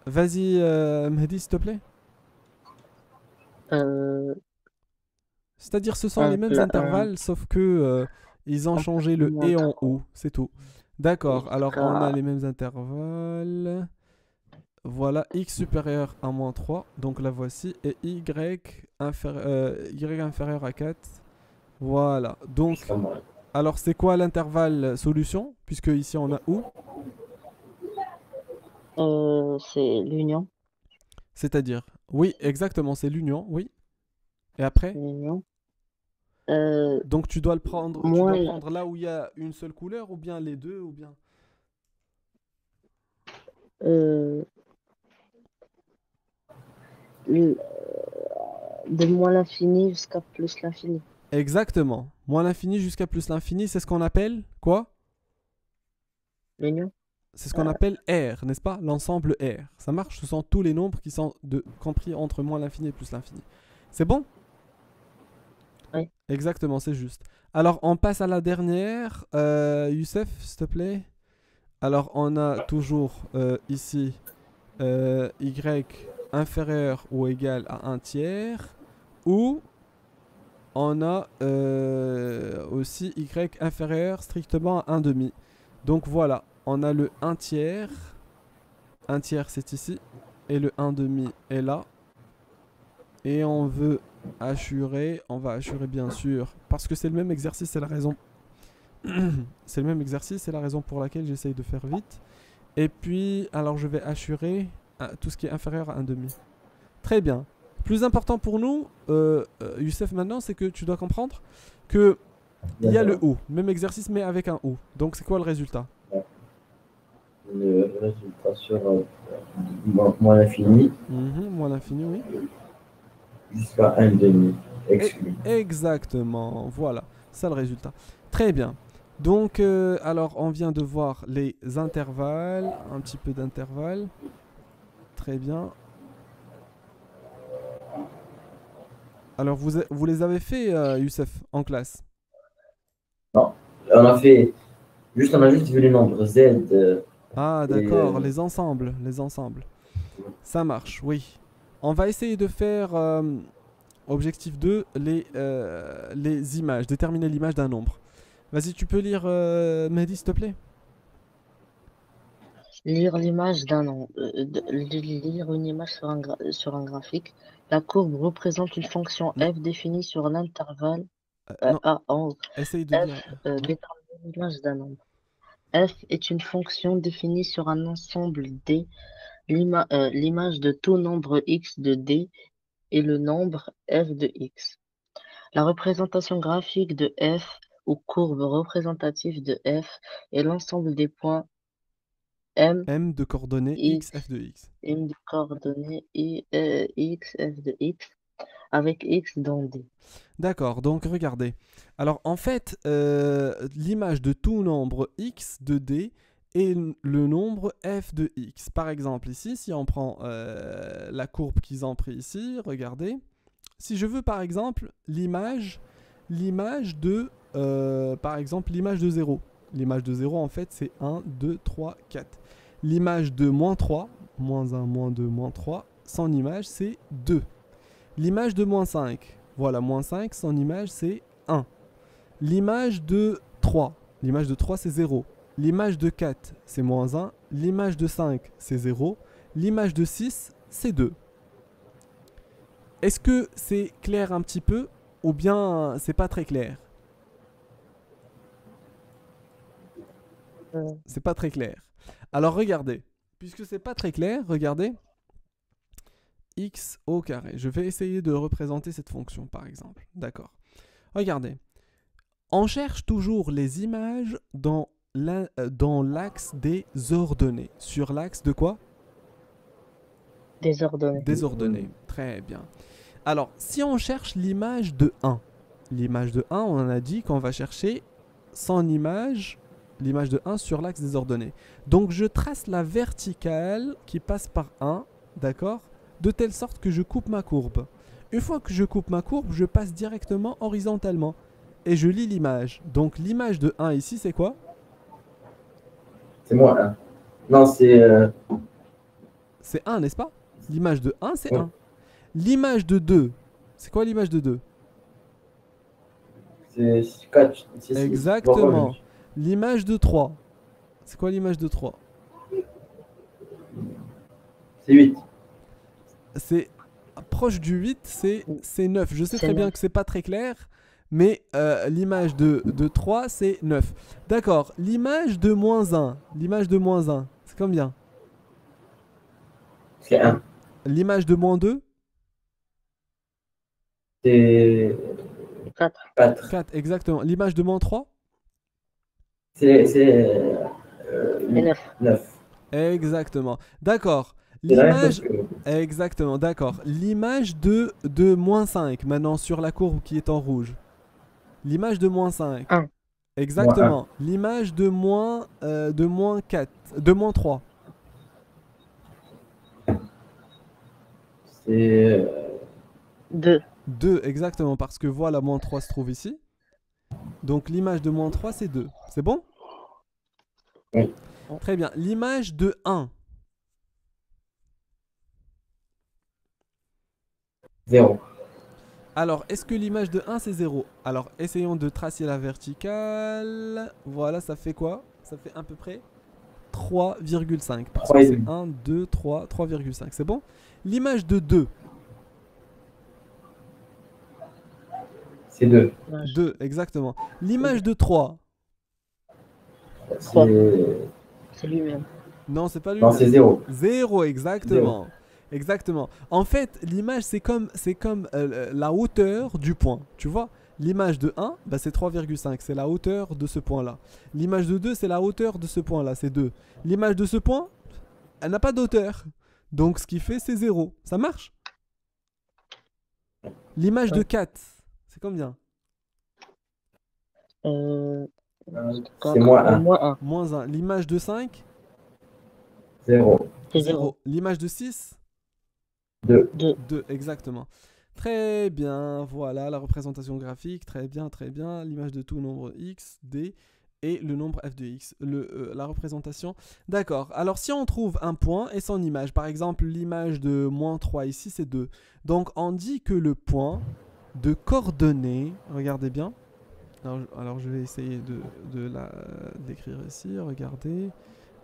Vas-y, Mehdi, s'il te plaît. Euh, C'est-à-dire ce sont les mêmes un intervalles sauf que ils ont on place changé le moins et en 3 ou, c'est tout. D'accord, alors on a jusqu'à. les mêmes intervalles. Voilà, x supérieur à moins 3, donc la voici, et y, y inférieur à 4. Voilà, donc, Jusqu'à moins. alors c'est quoi l'intervalle solution? Puisque ici on a ou, C'est l'union. c'est-à-dire, oui, exactement, c'est l'union, oui. Et après? L'union. Euh, Donc tu dois prendre moins. là où il y a une seule couleur, ou bien les deux, ou bien... euh, l- De moins l'infini jusqu'à plus l'infini. Exactement. Moins l'infini jusqu'à plus l'infini, c'est ce qu'on appelle quoi? L'union? C'est ce qu'on appelle R, n'est-ce pas? L'ensemble R. Ça marche, ce sont tous les nombres qui sont compris entre moins l'infini et plus l'infini. C'est bon? Oui. Exactement, c'est juste. Alors, on passe à la dernière. Youssef, s'il te plaît. Alors, on a toujours ici y inférieur ou égal à 1 tiers. Ou on a aussi y inférieur strictement à 1 demi. Donc voilà, on a le 1 tiers. 1 tiers c'est ici. Et le 1 demi est là. Et on veut assurer, on va assurer bien sûr, parce que c'est le même exercice, c'est la raison. C'est le même exercice, c'est la raison pour laquelle j'essaye de faire vite. Et puis, alors je vais assurer tout ce qui est inférieur à 1 demi. Très bien. Plus important pour nous, Youssef, maintenant, c'est que tu dois comprendre que il y a le ou. Même exercice, mais avec un ou. Donc, c'est quoi le résultat? Le résultat sur moins l'infini Moins l'infini, oui. jusqu'à 1 demi exclu. Exactement. Voilà. Ça, le résultat. Très bien. Donc, alors, on vient de voir les intervalles. Un petit peu d'intervalles. Très bien. Alors, vous les avez fait, Youssef, en classe? Non, on a juste vu les nombres Z. Ah, Et, d'accord, les ensembles, les ensembles. Ça marche, oui. On va essayer de faire, objectif 2, les images, déterminer l'image d'un nombre. Vas-y, tu peux lire, Mehdi, s'il te plaît? Lire l'image d'un nom. Lire une image sur un graphique. La courbe représente une fonction Non, f définie sur l'intervalle non, A11. essaye de F lire. détermine l'image d'un nombre. F est une fonction définie sur un ensemble D. L'image de tout nombre x de D est le nombre f de x. La représentation graphique de f ou courbe représentative de f est l'ensemble des points M, M de coordonnées I, x, f de x. M de coordonnées x, f de x, avec x dans D. D'accord, donc regardez. Alors en fait, l'image de tout nombre x de D est le nombre f de x. Par exemple, ici, si on prend la courbe qu'ils ont pris ici, regardez. Si je veux par exemple l'image de, par exemple, l'image de 0. L'image de 0, en fait, c'est 1, 2, 3, 4. L'image de moins 3, moins 1, moins 2, moins 3, son image, c'est 2. L'image de moins 5, voilà, moins 5, son image, c'est 1. L'image de 3, l'image de 3, c'est 0. L'image de 4, c'est moins 1. L'image de 5, c'est 0. L'image de 6, c'est 2. Est-ce que c'est clair un petit peu ou bien c'est pas très clair? Euh, C'est pas très clair. Alors regardez, puisque c'est pas très clair, regardez x au carré. Je vais essayer de représenter cette fonction par exemple. D'accord. Regardez, on cherche toujours les images dans l'axe des ordonnées. Sur l'axe de quoi? Désordonné. Des ordonnées. Très bien. Alors, si on cherche l'image de 1, l'image de 1, on en a dit qu'on va chercher son image, l'image de 1 sur l'axe des ordonnées. Donc, je trace la verticale qui passe par 1, d'accord? De telle sorte que je coupe ma courbe. Une fois que je coupe ma courbe, je passe directement horizontalement. Et je lis l'image. Donc, l'image de 1 ici, c'est quoi? C'est moins 1. Non, c'est. C'est 1, n'est-ce pas? L'image de 1, c'est Oui. 1. L'image de 2, c'est quoi l'image de 2? C'est 4. Exactement. L'image de 3, c'est quoi l'image de 3? C'est 8. C'est proche du 8, c'est 9. Je sais C'est très bien 9. que c'est pas très clair, mais l'image de 3, c'est 9. D'accord. L'image de moins 1, l'image de moins 1, c'est combien? C'est 1. L'image de moins 2? C'est 4. 4. 4, exactement. L'image de moins 3? C'est Et 9. 9. Exactement. D'accord. C'est la même chose L'image... que. Exactement, d'accord. L'image de moins 5, maintenant sur la courbe qui est en rouge. L'image de moins 5. 1. Moins un. Exactement. L'image de moins 4, de moins 3. C'est 2. 2, exactement, parce que voilà, moins 3 se trouve ici. Donc l'image de moins 3, c'est 2. C'est bon? oui, Très bien. L'image de 1. 0. Alors, est-ce que l'image de 1, c'est 0? Alors, essayons de tracer la verticale. Voilà, ça fait quoi? Ça fait à peu près 3,5. Parce 3 que et c'est demi. 1, 2, 3, 3,5. C'est bon? L'image de 2. C'est 2. 2, exactement. L'image de 3. C'est lui-même. Non, c'est pas Non, c'est lui-même. 0. 0, exactement. Exactement. En fait, l'image, c'est comme la hauteur du point. Tu vois? L'image de 1, bah, c'est 3,5. C'est la hauteur de ce point-là. L'image de 2, c'est la hauteur de ce point-là. C'est 2. L'image de ce point, elle n'a pas d'auteur. Donc, ce qui fait, c'est 0. Ça marche? L'image de 4, c'est combien? Euh, C'est moins 1. Moins 1. Moins 1. L'image de 5, 0. C'est 0. 0. L'image de 6, 2. 2. 2, exactement. Très bien, voilà la représentation graphique, très bien, très bien. L'image de tout nombre x, d et le nombre f de x, la représentation. D'accord, alors si on trouve un point et son image, par exemple l'image de moins 3 ici, c'est 2. Donc on dit que le point de coordonnées, regardez bien, alors je vais essayer de l'écrire ici, regardez.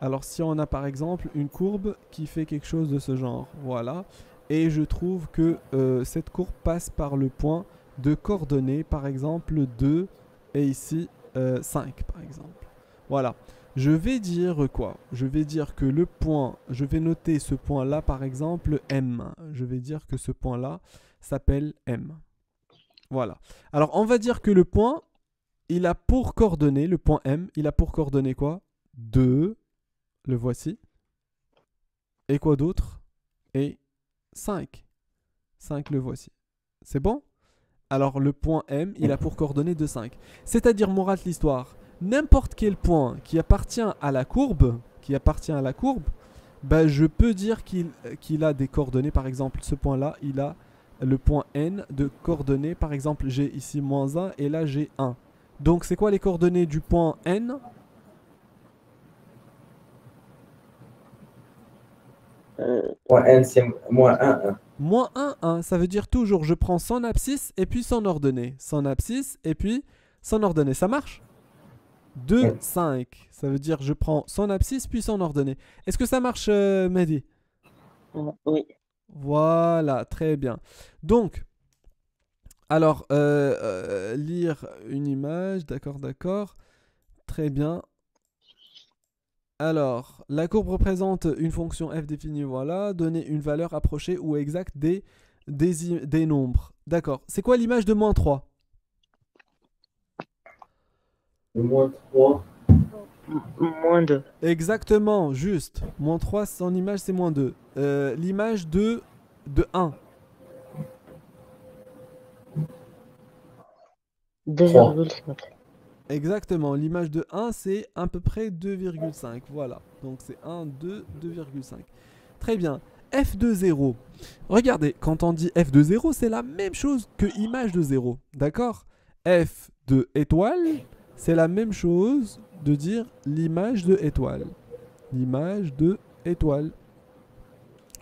Alors si on a par exemple une courbe qui fait quelque chose de ce genre, voilà. Et je trouve que cette courbe passe par le point de coordonnées, par exemple 2 et ici 5 par exemple. Voilà. Je vais dire quoi? Je vais dire que le point, je vais noter ce point-là par exemple M. Je vais dire que ce point-là s'appelle M. Voilà. Alors on va dire que le point, il a pour coordonnées, le point M, il a pour coordonnées quoi? 2, le voici. Et quoi d'autre? Et 5. 5, le voici. C'est bon? Alors le point M, il a pour coordonnées de 5. C'est-à-dire, morale de l'histoire, n'importe quel point qui appartient à la courbe, bah, je peux dire qu'il a des coordonnées. Par exemple, ce point-là, il a le point N de coordonnées. Par exemple, j'ai ici moins 1 et là j'ai 1. Donc c'est quoi les coordonnées du point N? Point N, c'est moins 1, 1. Moins 1, 1, ça veut dire toujours je prends son abscisse et puis son ordonnée. Son abscisse et puis son ordonnée. Ça marche? 2, Oui. 5. Ça veut dire je prends son abscisse puis son ordonnée. Est-ce que ça marche, Mehdi? Oui. Voilà, très bien. Donc, alors, lire une image, d'accord, d'accord. Très bien. Alors, la courbe représente une fonction f définie, voilà. Donner une valeur approchée ou exacte des nombres. D'accord. C'est quoi l'image de moins 3? Le moins 3. Moins 2. Exactement, juste. Moins 3, son image, c'est moins 2. L'image de 1. 2,5. Exactement. L'image de 1, c'est à peu près 2,5. Voilà. Donc c'est 1, 2, 2,5. Très bien. F de 0. Regardez, quand on dit F de 0, c'est la même chose que image de 0. D'accord? F de étoile, c'est la même chose de dire l'image de étoile. L'image de étoile.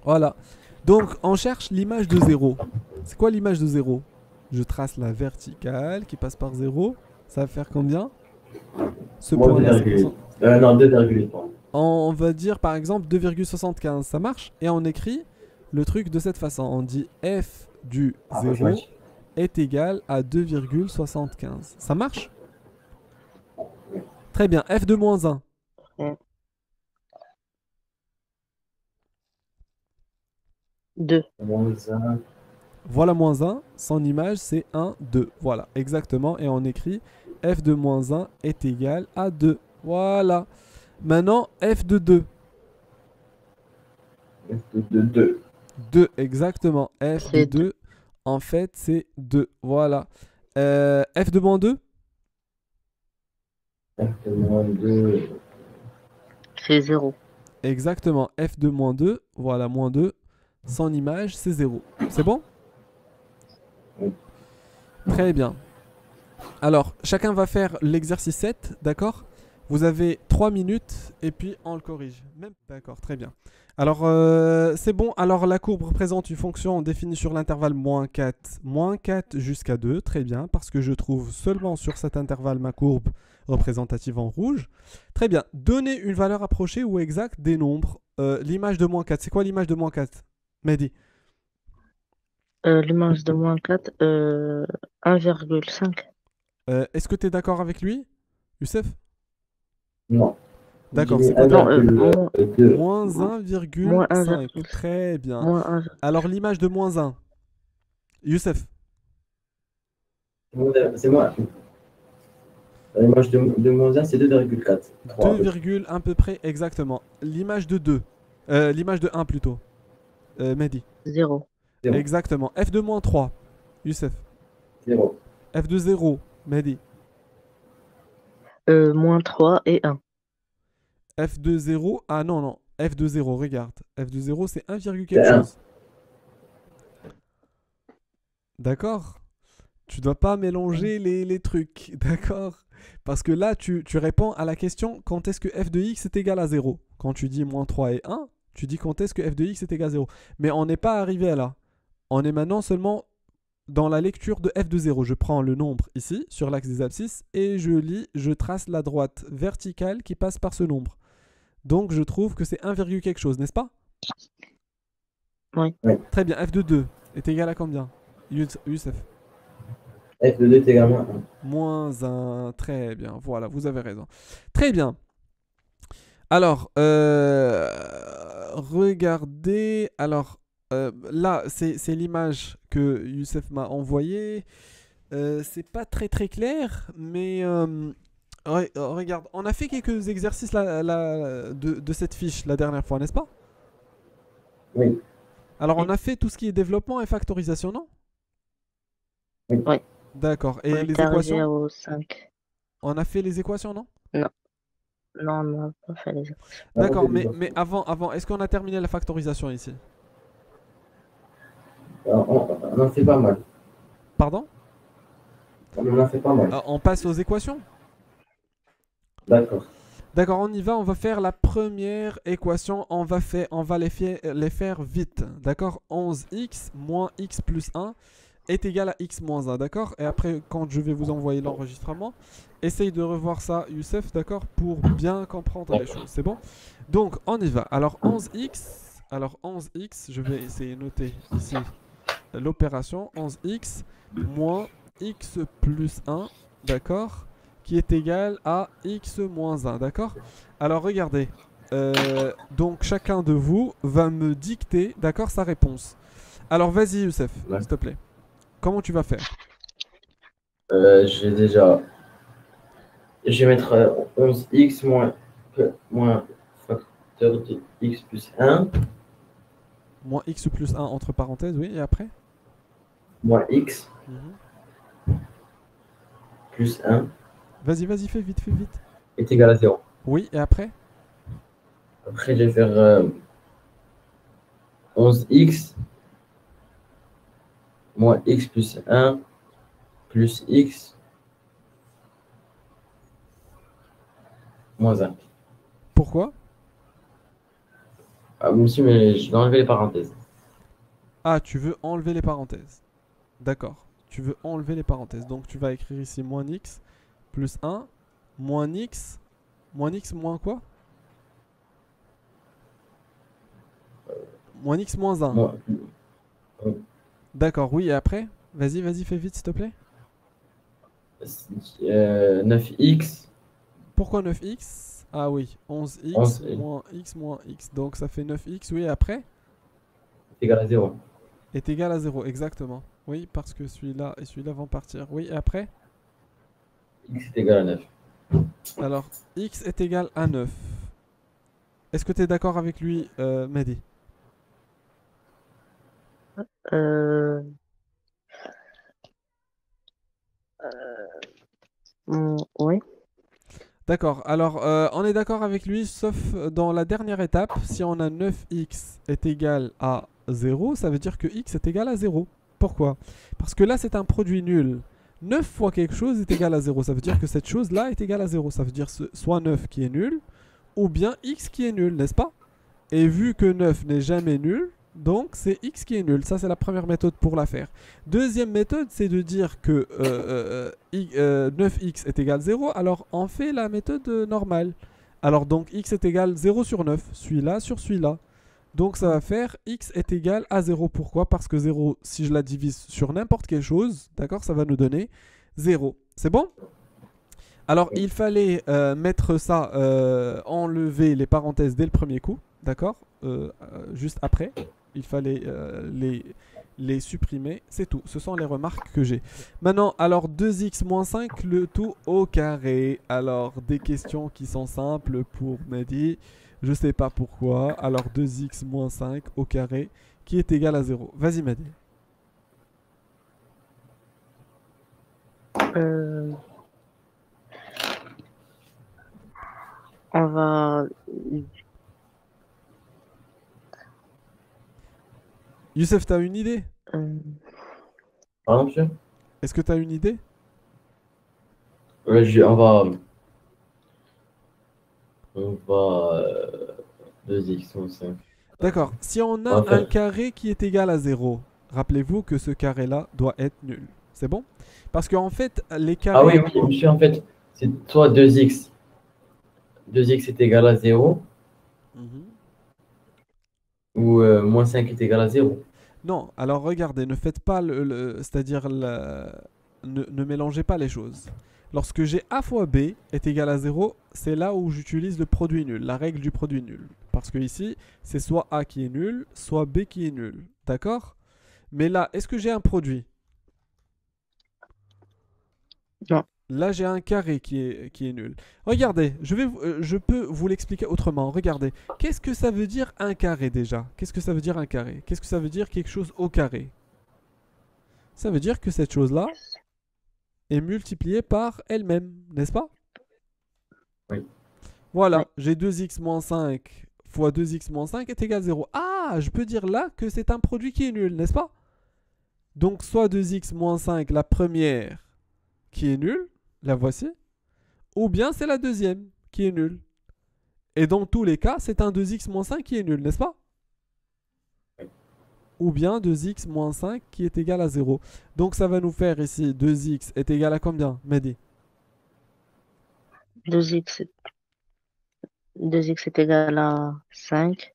Voilà. Donc on cherche l'image de 0. C'est quoi l'image de 0? Je trace la verticale qui passe par 0. Ça va faire combien? Ce Moins point-là, 2,8. Non, 2,8. on va dire par exemple 2,75. Ça marche? Et on écrit le truc de cette façon. On dit f du 0 est égal à 2,75. Ça marche? Très bien. F de moins 1. Mm. 2. Moins 1. Voilà moins 1. Son image, c'est 1, 2. Voilà, exactement. Et on écrit f de moins 1 est égal à 2. Voilà. Maintenant, f de 2. F de 2. 2, exactement. F de C'est 2, en fait, c'est 2. Voilà. F de moins 2, F de moins 2. c'est 0. exactement. F de moins 2, voilà, moins 2, sans image, c'est 0. C'est bon? Oui. Très bien. Alors, chacun va faire l'exercice 7, d'accord? Vous avez 3 minutes et puis on le corrige. Même... D'accord, très bien. Alors, c'est bon. Alors, la courbe représente une fonction définie sur l'intervalle moins 4 jusqu'à 2. Très bien, parce que je trouve seulement sur cet intervalle ma courbe représentative en rouge. Très bien. Donnez une valeur approchée ou exacte des nombres. L'image de moins 4, c'est quoi l'image de moins 4, Mehdi? L'image de moins 4, 1,5. Est-ce que tu es d'accord avec lui, Youssef? Non. J'ai D'accord, mis c'est quoi ton... Non, 1,2. Moins moins 1,5. 1,5. Très bien. Moins 1. Alors l'image de moins 1. Youssef. C'est moi. L'image de moins 1, c'est 2,4. 3. 2, à peu près exactement. L'image de 2. L'image de 1 plutôt. Mehdi. 0. 0. Exactement. F de moins 3. Youssef. 0. F de 0. Mehdi. Moins 3 et 1. F de 0. Ah non, non. F de 0, regarde. F de 0, c'est 1, quelque C'est 1. chose. D'accord? Tu dois pas mélanger les trucs, d'accord? Parce que là, tu réponds à la question quand est-ce que f de x est égal à 0. Quand tu dis moins 3 et 1, tu dis quand est-ce que f de x est égal à 0. Mais on n'est pas arrivé à là. On est maintenant seulement dans la lecture de f de 0. Je prends le nombre ici, sur l'axe des abscisses, et je lis, je trace la droite verticale qui passe par ce nombre. Donc je trouve que c'est 1, quelque chose, n'est-ce pas? Oui. Oui. Très bien, f de 2 est égal à combien? Youssef? F de 2 est également 1. Moins 1, très bien, voilà, vous avez raison. Très bien. Alors, regardez, alors là, c'est l'image que Youssef m'a envoyée. C'est pas très très clair, mais regarde, on a fait quelques exercices de cette fiche la dernière fois, n'est-ce pas? Oui. Alors, on a fait tout ce qui est développement et factorisation, non? Oui. Oui. D'accord, On et est les arrivé équations? au 5. On a fait les équations, non? Non. Non, on n'a pas fait les équations. D'accord, mais avant, est-ce qu'on a terminé la factorisation ici? On en fait pas mal. Pardon? On en a fait pas mal. On passe aux équations? D'accord. D'accord, on y va, on va faire la première équation, on va les faire vite, d'accord? 11x moins x plus 1 est égal à x moins 1, d'accord? Et après, quand je vais vous envoyer l'enregistrement, essaye de revoir ça, Youssef, d'accord? Pour bien comprendre les choses, c'est bon? Donc, on y va. Alors 11x, je vais essayer de noter ici l'opération 11x moins x plus 1, d'accord? Qui est égal à x moins 1, d'accord? Alors regardez, donc chacun de vous va me dicter, d'accord, sa réponse. Alors vas-y Youssef, Ouais. s'il te plaît. Comment tu vas faire? J'ai déjà. Je vais mettre 11x moins facteur de x plus 1 Moins x plus 1 entre parenthèses, oui, et après? moins x plus 1 Vas-y, fais vite, fais vite. est égal à 0. Oui, et après? Après, je vais faire 11x moins x plus 1 plus x moins 1. Pourquoi? Ah, monsieur, mais je dois enlever les parenthèses. Ah, tu veux enlever les parenthèses. D'accord. Tu veux enlever les parenthèses. Donc tu vas écrire ici moins x plus 1 moins x moins quoi? Moins x moins 1. Moins, D'accord, oui, et après? Vas-y, fais vite, s'il te plaît. 9x Pourquoi 9x? Ah oui, 11x 11 moins x. Donc ça fait 9x, oui, et après? est égal à 0. Est égal à 0, exactement. Oui, parce que celui-là et celui-là vont partir. Oui, et après? X est égal à 9. Alors, x est égal à 9. Est-ce que tu es d'accord avec lui, Mehdi? Euh, oui. D'accord, alors on est d'accord avec lui, sauf dans la dernière étape, si on a 9x est égal à 0, ça veut dire que x est égal à 0. Pourquoi? Parce que là, c'est un produit nul. 9 fois quelque chose est égal à 0, ça veut dire que cette chose-là est égale à 0. Ça veut dire soit 9 qui est nul, ou bien x qui est nul, n'est-ce pas? Et vu que 9 n'est jamais nul, donc c'est x qui est nul. Ça, c'est la première méthode pour la faire. Deuxième méthode, c'est de dire que 9x est égal à 0. Alors, on fait la méthode normale. Alors, donc, x est égal à 0 sur 9. Celui-là sur celui-là. Donc, ça va faire x est égal à 0. Pourquoi? Parce que 0, si je la divise sur n'importe quelle chose, d'accord, ça va nous donner 0. C'est bon? Alors, il fallait mettre ça, enlever les parenthèses dès le premier coup, d'accord? Juste après, il fallait les supprimer, c'est tout. Ce sont les remarques que j'ai. Maintenant, alors 2x moins 5, le tout au carré. Alors, des questions qui sont simples pour Mehdi. Je sais pas pourquoi. Alors, 2x moins 5 au carré, qui est égal à 0. Vas-y, Mehdi. Euh, on va. Youssef, t'as une idée? euh, Pardon, monsieur? Est-ce que t'as une idée? Ouais, on va 2x moins 5. D'accord. Si on On a va un faire. carré qui est égal à 0, rappelez-vous que ce carré-là doit être nul. C'est bon? Parce qu'en fait, les Ah oui, carrés... oui, monsieur, en fait, c'est soit 2x. 2x est égal à 0 Mhm. ou moins 5 est égal à 0. Non, alors regardez, ne faites pas c'est-à-dire ne mélangez pas les choses. Lorsque j'ai a fois b est égal à 0, c'est là où j'utilise le produit nul, la règle du produit nul. Parce que ici, c'est soit a qui est nul, soit b qui est nul. D'accord? Mais là, est-ce que j'ai un produit? non. Là, j'ai un carré qui est nul. Regardez, je peux vous l'expliquer autrement. Regardez, qu'est-ce que ça veut dire un carré déjà? Qu'est-ce que ça veut dire un carré? Qu'est-ce que ça veut dire quelque chose au carré? Ça veut dire que cette chose-là est multipliée par elle-même, n'est-ce pas? Oui. Oui. Voilà, j'ai 2x moins 5 fois 2x moins 5 est égal à 0. Ah, je peux dire là que c'est un produit qui est nul, n'est-ce pas? Donc, soit 2x moins 5, la première, qui est nulle, la voici, ou bien c'est la deuxième, qui est nulle. Et dans tous les cas, c'est un 2x moins 5 qui est nul, n'est-ce pas? Ou bien 2x moins 5 qui est égal à 0. Donc ça va nous faire ici 2x est égal à combien, Mehdi? 2x, 2x est égal à 5.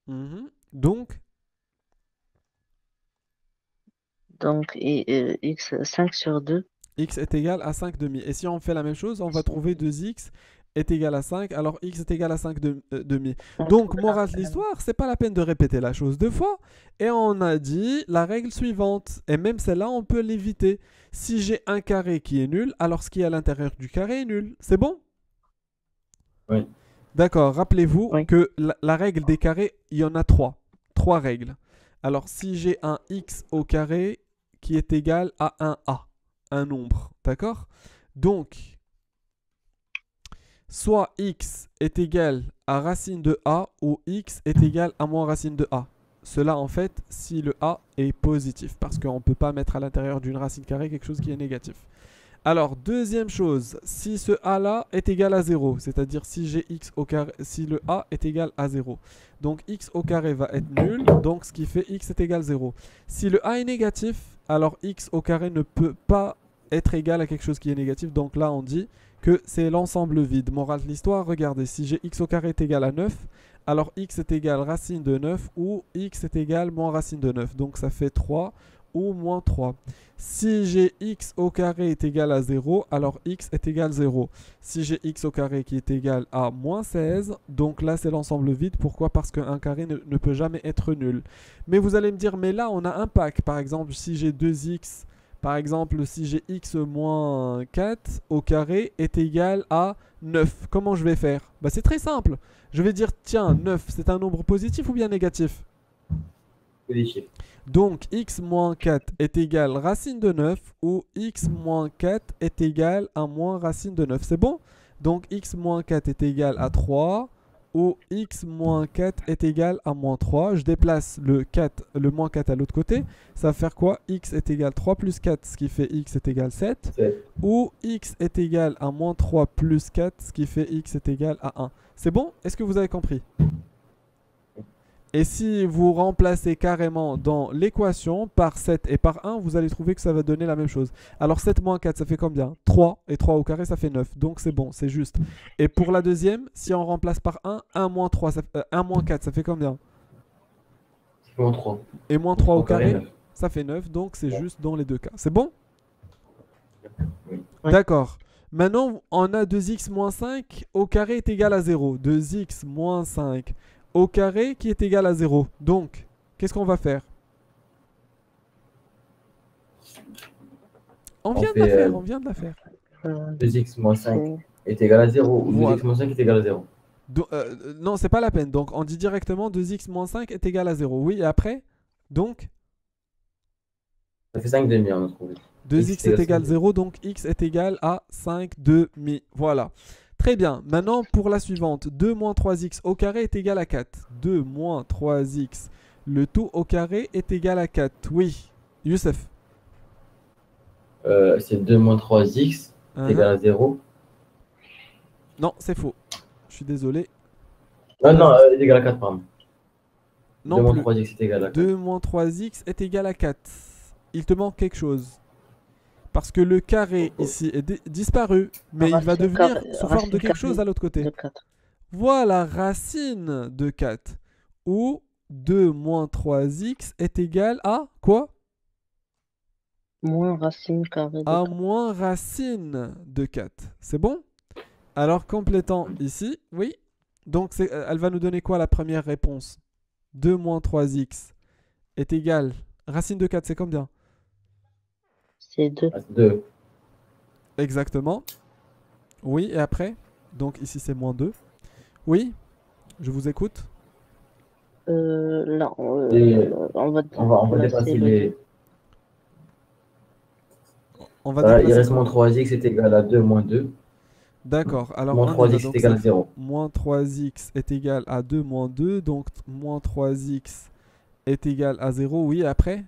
Donc, Donc, x 5 sur 2. x est égal à 5 demi. Et si on fait la même chose, on va trouver 2x est égal à 5, alors x est égal à 5 demi. Donc, morale de l'histoire, c'est pas la peine de répéter la chose deux fois. Et on a dit la règle suivante. Et même celle-là, on peut l'éviter. Si j'ai un carré qui est nul, alors ce qui est à l'intérieur du carré est nul. C'est bon? Oui. D'accord, rappelez-vous Oui. que la règle des carrés, il y en a trois. Trois règles. Alors, si j'ai un x au carré qui est égal à un a, un nombre, d'accord? Donc, soit x est égal à racine de a ou x est égal à moins racine de a. Cela, en fait, si le a est positif, parce qu'on ne peut pas mettre à l'intérieur d'une racine carrée quelque chose qui est négatif. Alors, deuxième chose, si ce a-là est égal à 0, c'est-à-dire si j'ai x au carré, si le a est égal à 0, donc x au carré va être nul, donc ce qui fait x est égal à 0. Si le a est négatif, alors x au carré ne peut pas être égal à quelque chose qui est négatif, donc là on dit que c'est l'ensemble vide. Morale de l'histoire, regardez, si j'ai x au carré est égal à 9, alors x est égal à racine de 9 ou x est égal à moins racine de 9, donc ça fait 3 ou moins 3. Si j'ai x au carré est égal à 0, alors x est égal à 0. Si j'ai x au carré qui est égal à moins 16, donc là c'est l'ensemble vide. Pourquoi? Parce qu'un carré ne peut jamais être nul. Mais vous allez me dire, mais là on a un pack. Par exemple, si j'ai 2x, par exemple, si j'ai x moins 4 au carré est égal à 9. Comment je vais faire? Bah, c'est très simple. Je vais dire, tiens, 9 c'est un nombre positif ou bien négatif? positif. Donc, x moins 4 est égal racine de 9 ou x moins 4 est égal à moins racine de 9. C'est bon? Donc, x moins 4 est égal à 3 ou x moins 4 est égal à moins 3. Je déplace le moins 4 à l'autre côté. Ça va faire quoi? X est égal à 3 plus 4, ce qui fait x est égal à 7. 7. Ou x est égal à moins 3 plus 4, ce qui fait x est égal à 1. C'est bon? Est-ce que vous avez compris? Et si vous remplacez carrément dans l'équation par 7 et par 1, vous allez trouver que ça va donner la même chose. Alors 7 moins 4, ça fait combien? 3. Et 3 au carré, ça fait 9. Donc c'est bon, c'est juste. Et pour la deuxième, si on remplace par 1, 1 moins 3, 1 moins 4, ça fait combien? C'est moins 3. Et moins 3 au carré, 9. ça fait 9. Donc c'est juste dans les deux cas. C'est bon? Oui. Ouais. D'accord. Maintenant, on a 2x moins 5 au carré est égal à 0. 2x moins 5 au carré qui est égal à 0. Donc, qu'est-ce qu'on va faire? On vient de la fait, faire, on vient de la faire. 2x moins 5 c'est- est égal à 0 ou Voilà. 2x moins 5 est égal à 0. Non, c'est pas la peine. Donc, on dit directement 2x moins 5 est égal à 0. Oui, et après? Donc, Ça fait 5 demi, on a trouvé. 2x est égal à 0, donc x est égal à 5 demi. Voilà. Très bien. Maintenant, pour la suivante, 2 moins 3x au carré est égal à 4. 2 moins 3x, le tout au carré est égal à 4. Oui. Youssef. C'est 2 moins 3x est égal à 0. Non, c'est faux. Je suis désolé. Non, est égal à 4, pardon. 2 Non moins plus. 3x est égal à 4. 2 moins 3x est égal à 4. Il te manque quelque chose. Parce que le carré ici est disparu, mais il va Racine devenir carré- sous forme de racine quelque chose carrée à l'autre côté. de 4. Voilà, racine de 4. Ou 2 moins 3x est égal à quoi? Moins racine carrée de À 4. moins racine de 4. C'est bon? Alors, complétant ici, oui. Donc, elle va nous donner quoi la première réponse? 2 moins 3x est égal. Racine de 4, c'est combien? C'est 2. 2. Exactement. Oui, et après? Donc, ici, c'est moins 2. Oui, je vous écoute. Là, Et on va on va placer dépasser le les. On va Voilà, il déplacer reste quoi? moins 3x est égal à 2 moins 2. D'accord, alors Moins on y va. 3x est Donc, égal à ça fait 0. moins 3x est égal à 2 moins 2. Donc, moins 3x est égal à 0. Oui, après?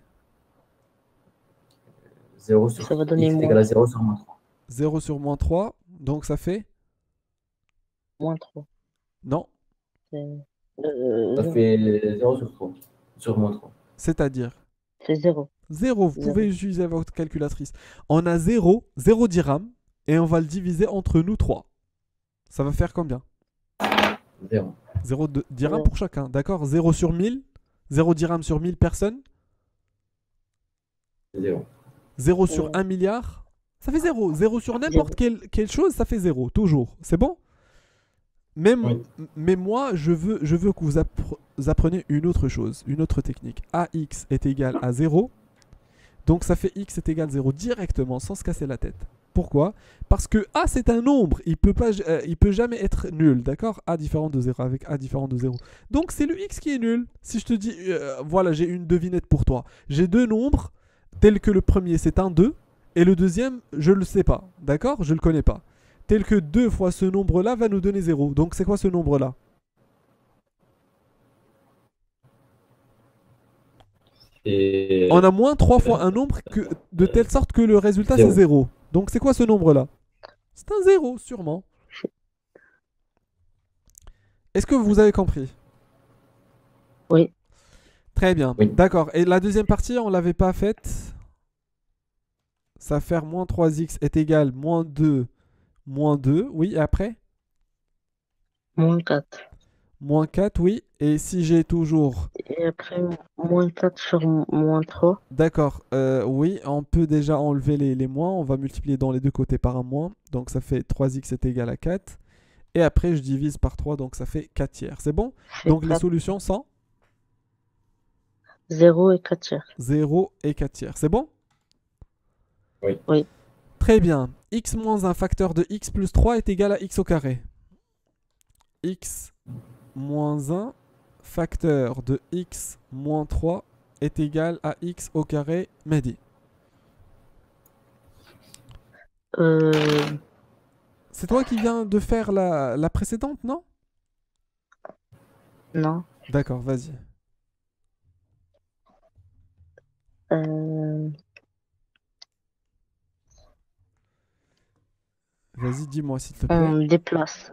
0 sur Ça va donner x est moins égal à 0 sur moins 3. 0 sur moins 3. Donc, ça fait? moins 3. Non. Ça fait 0 sur 3. Sur moins 3. C'est-à-dire? C'est 0. 0. Vous Zéro. pouvez utiliser votre calculatrice. On a 0 dirhams. Et on va le diviser entre nous 3. Ça va faire combien? 0. 0 dirhams Zéro. pour chacun. D'accord? 0 sur 1000. 0 dirhams sur 1000 personnes. 0. 0 sur Ouais. 1 milliard. Ça fait 0. 0 sur n'importe quelle chose, ça fait 0. Toujours. C'est bon? Même, Oui. Mais moi, je veux que vous appreniez une autre chose, une autre technique. AX est égal à 0. Donc ça fait X est égal à 0 directement, sans se casser la tête. Pourquoi? Parce que A, c'est un nombre. Il peut jamais être nul. D'accord? A différent de 0 avec A différent de 0. Donc c'est le X qui est nul. Si je te dis, voilà, j'ai une devinette pour toi. J'ai deux nombres, tels que le premier, c'est un 2. Et le deuxième, je ne le sais pas. D'accord? Je ne le connais pas. Tel que 2 fois ce nombre-là va nous donner 0. Donc c'est quoi ce nombre-là? Et On a moins 3 fois un nombre de telle sorte que le résultat c'est 0. Donc c'est quoi ce nombre-là? C'est un 0, sûrement. Est-ce que vous avez compris? Oui. Très bien. Oui. D'accord. Et la deuxième partie, on ne l'avait pas faite. Ça va faire moins 3x est égal moins 2. Moins 2, oui. Et après? Moins 4. Moins 4, oui. Et si j'ai toujours... Et après, moins 4 sur moins 3. D'accord. Oui, on peut déjà enlever les moins. On va multiplier dans les deux côtés par un moins. Donc ça fait 3x est égal à 4. Et après, je divise par 3. Donc ça fait 4 tiers. C'est bon? Donc les solutions sont 0 et 4 tiers. 0 et 4 tiers. C'est bon? Oui. Oui. Très bien. X moins un facteur de x plus 3 est égal à x au carré. X moins 1 facteur de x moins 3 est égal à x au carré, Mehdi? Euh, C'est toi qui viens de faire la précédente, non? non. D'accord, vas-y. Euh, Vas-y, dis-moi s'il te plaît. on déplace,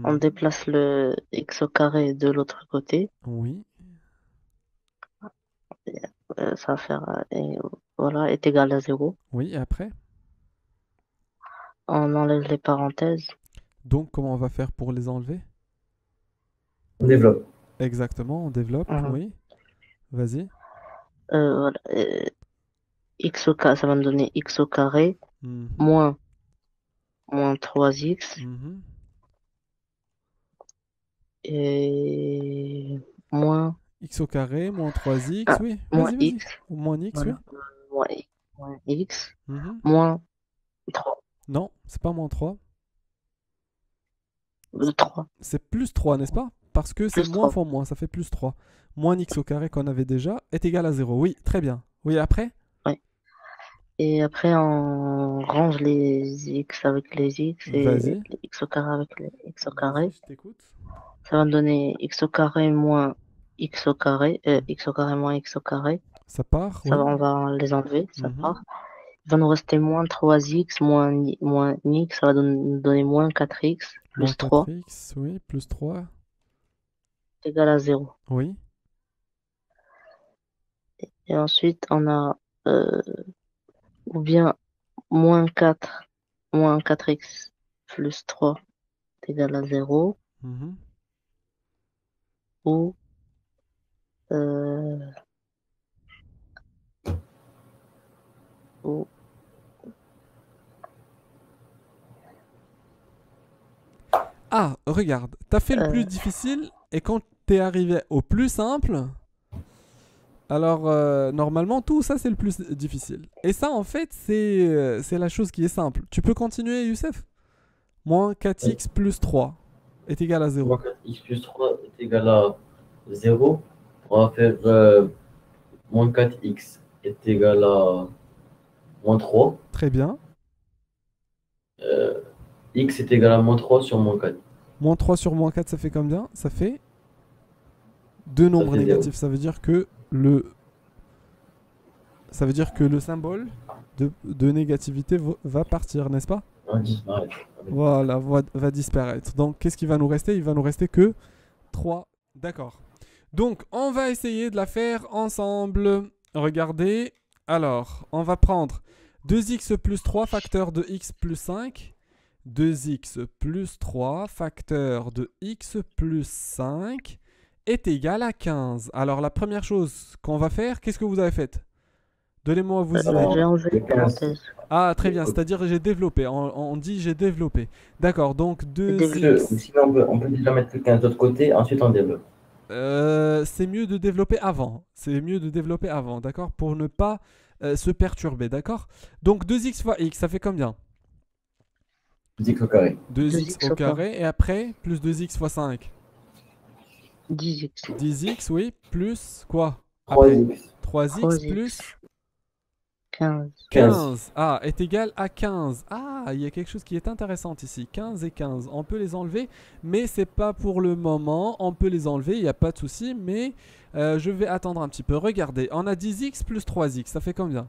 on Mhm. déplace le x au carré de l'autre côté. Oui, Ça va faire, voilà, est égal à 0. oui, et après? On enlève les parenthèses. Donc, comment on va faire pour les enlever? On développe. Exactement, on développe, Mhm. oui. Vas-y. Voilà, x au carré, ça va me donner x au carré Mhm. moins, moins 3x Mhm. et moins, X au carré, moins 3x, ah, oui. moins Vas-y, vas-y. x. Ou moins x, oui. Voilà, moins x Mhm. moins 3. Non, c'est pas moins 3. 3 C'est plus 3, n'est-ce pas? Parce que c'est plus moins 3. fois moins, ça fait plus 3. Moins x au carré qu'on avait déjà est égal à 0. Oui, très bien. Oui, après? Ouais. Et après, on range les x avec les x et Vas-y. les x au carré avec les x au Vas-y, carré. je t'écoute. Ça va me donner x au carré moins x au carré, Mhm. x au carré moins x au carré. Ça part, Ça va, oui. on va les enlever, ça Mhm. part. Il va nous rester moins 3x moins x, ça va nous donner moins 4x Moins plus 3 4x, oui. Plus 3, égal à 0. oui. Et ensuite, on a euh, ou bien moins 4x plus 3 égal à 0 Mhm. ou euh, ou Ah, regarde. T'as fait le plus euh, difficile et quand t'es arrivé au plus simple, alors normalement tout ça c'est le plus difficile. Et ça en fait c'est la chose qui est simple. Tu peux continuer, Youssef? Moins Oui. 4x plus 3 est égal à 0. Moins 4x plus 3 est égal à 0. On va faire moins 4x est égal à moins 3. Très bien. Euh, x est égal à moins 3 sur moins 4. Moins 3 sur moins 4, ça fait combien? Ça fait deux Ça nombres fait 0. négatifs. Ça veut dire que le symbole de négativité va partir, n'est-ce pas? On disparaît. Voilà, va disparaître. Donc, qu'est-ce qui va nous rester? Il va nous rester que 3. D'accord. Donc, on va essayer de la faire ensemble. Regardez. Alors, on va prendre 2x plus 3 facteur de x plus 5. 2x plus 3 facteur de x plus 5 est égal à 15. Alors, la première chose qu'on va faire, qu'est-ce que vous avez fait? Donnez-moi vos idées. j'ai enlevé Le les 15. parenthèses. Ah, très bien, c'est-à-dire j'ai développé. On dit j'ai développé. D'accord, donc J'ai développé. deux x. Sinon, on peut déjà mettre le 15 de l'autre côté, ensuite on développe. C'est mieux de développer avant. C'est mieux de développer avant, d'accord? Pour ne pas se perturber, d'accord? Donc 2x fois x, ça fait combien? X au carré. 2x 2x au au carré. carré et après plus 2x fois 5. 10x. 10x, oui, plus quoi? Après 3x. 3x 3x. plus 15. 15. 15. Ah, est égal à 15. Ah, il y a quelque chose qui est intéressant ici. 15 et 15. On peut les enlever, mais c'est pas pour le moment. On peut les enlever, il n'y a pas de souci, mais je vais attendre un petit peu. Regardez, on a 10x plus 3x. Ça fait combien?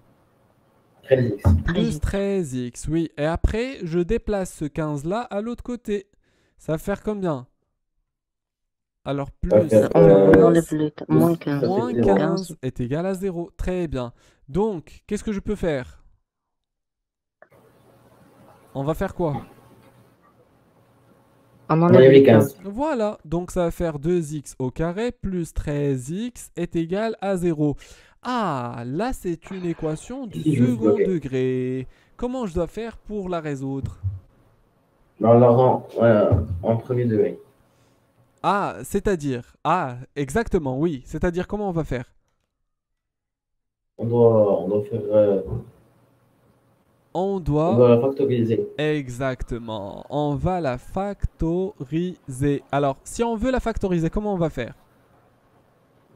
13x. Plus 13x. 13x, oui. Et après, je déplace ce 15-là à l'autre côté. Ça va faire combien? Alors, Ça va plus faire, On enlève 15 le plus- moins 15. ça fait moins 0. 15 est égal à 0. Très bien. Donc, qu'est-ce que je peux faire? On va faire quoi? On On enlève enlève les les 15. 15. Voilà, donc ça va faire 2x au carré plus 13x est égal à 0. Ah, là c'est une équation du Si je me suis second bloqué. degré. Comment je dois faire pour la résoudre? On la rend en premier degré. Ah, c'est-à-dire. Ah, exactement, oui. C'est-à-dire comment on va faire? On doit faire, On on doit. doit la factoriser. Exactement. On va la factoriser. Alors, si on veut la factoriser, comment on va faire?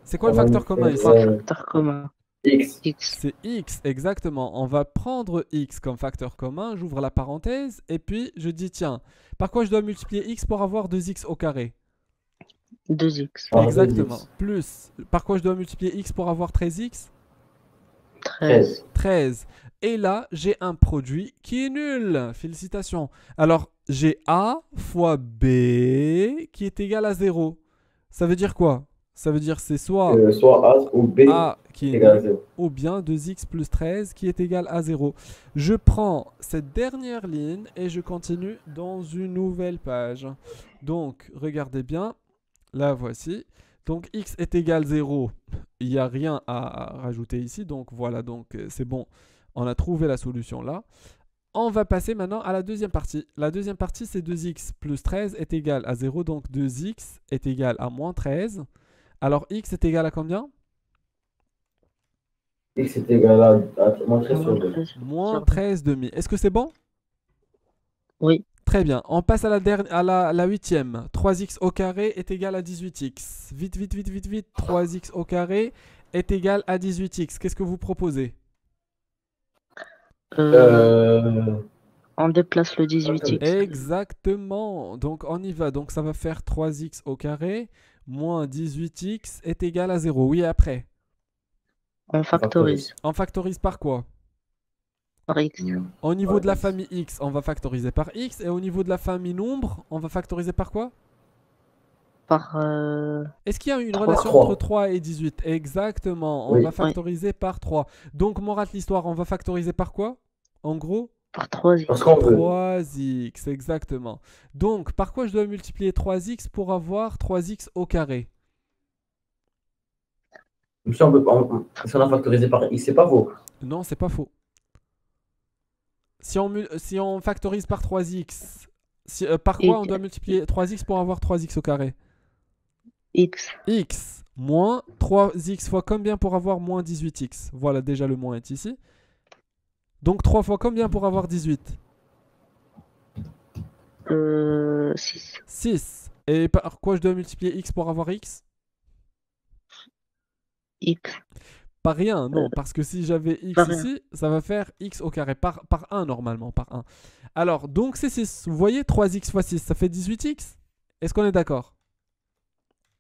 C'est quoi le On va facteur nous commun faire, ici? Facteur commun. X. X. C'est x, exactement. On va prendre x comme facteur commun, j'ouvre la parenthèse, et puis je dis, tiens, par quoi je dois multiplier x pour avoir 2x au carré? 2x. Par Exactement. 2x. Plus, par quoi je dois multiplier x pour avoir 13x? 13. 13. Et là, j'ai un produit qui est nul. Félicitations. Alors, j'ai A fois B qui est égal à 0. Ça veut dire quoi? Ça veut dire c'est soit Soit A ou B A qui est égale à nul, 0. ou bien 2x plus 13 qui est égal à 0. Je prends cette dernière ligne et je continue dans une nouvelle page. Donc, regardez bien. La voici. Donc, x est égal à 0. Il n'y a rien à rajouter ici. Donc, voilà. Donc, c'est bon. On a trouvé la solution là. On va passer maintenant à la deuxième partie. La deuxième partie, c'est 2x plus 13 est égal à 0. Donc, 2x est égal à moins 13. Alors, x est égal à combien? X est égal à moins 13 sur Moins 2. 13 Moins sur 13 demi. Est-ce que c'est bon? Oui. Très bien. On passe à la huitième. 3x au carré est égal à 18x. Vite, vite, vite, vite, vite. 3x au carré est égal à 18x. Qu'est-ce que vous proposez? On déplace le 18x. Exactement. Donc, on y va. Donc, ça va faire 3x au carré moins 18x est égal à 0. Oui, après. On factorise On factorise par quoi? par x. Au niveau Ouais, de la X. famille x, on va factoriser par x. Et au niveau de la famille nombre, on va factoriser par quoi? Par Est-ce qu'il y a une 3. relation 3. entre 3 et 18? Exactement. On Oui. va factoriser par 3. Donc, on rate l'histoire. On va factoriser par quoi? En gros, Par 3x. Parce qu'on veut. 3x. Exactement. Donc, par quoi je dois multiplier 3x pour avoir 3x au carré? Si on a factorisé par X, c'est pas faux. Non, c'est pas faux. Si on factorise par 3x, par quoi Et- on doit multiplier 3x pour avoir 3x au carré? X. X moins 3x fois combien pour avoir moins 18x? Voilà, déjà le moins est ici. Donc 3 fois combien pour avoir 18? 6. 6. Et par quoi je dois multiplier x pour avoir x? X. Pas rien, non, parce que si j'avais x Pas rien. ici, ça va faire x au carré par 1 normalement, par 1. Alors, donc c'est 6. Vous voyez, 3x fois 6, ça fait 18x? Est-ce qu'on est d'accord?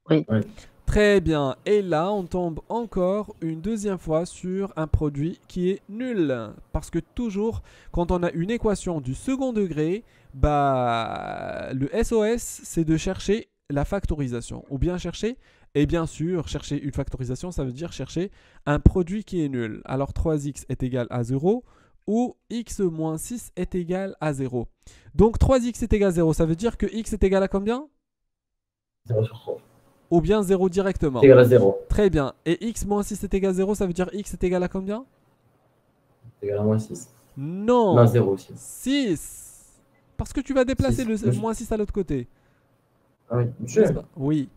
Oui. Oui. Très bien. Et là, on tombe encore une deuxième fois sur un produit qui est nul. Parce que toujours, quand on a une équation du second degré, bah, le SOS, c'est de chercher la factorisation. Ou bien chercher, et bien sûr, chercher une factorisation, ça veut dire chercher un produit qui est nul. Alors 3x est égal à 0 ou x moins 6 est égal à 0. Donc 3x est égal à 0, ça veut dire que x est égal à combien? 0 sur 3. Ou bien 0 directement. C'est égal à 0. Très bien. Et x moins 6 est égal à 0, ça veut dire x est égal à combien? C'est égal à moins 6. Non. Non, 0 aussi. 6. Parce que tu vas déplacer Six. le moins 6 à l'autre côté. Ah oui, N'est-ce pas? Oui.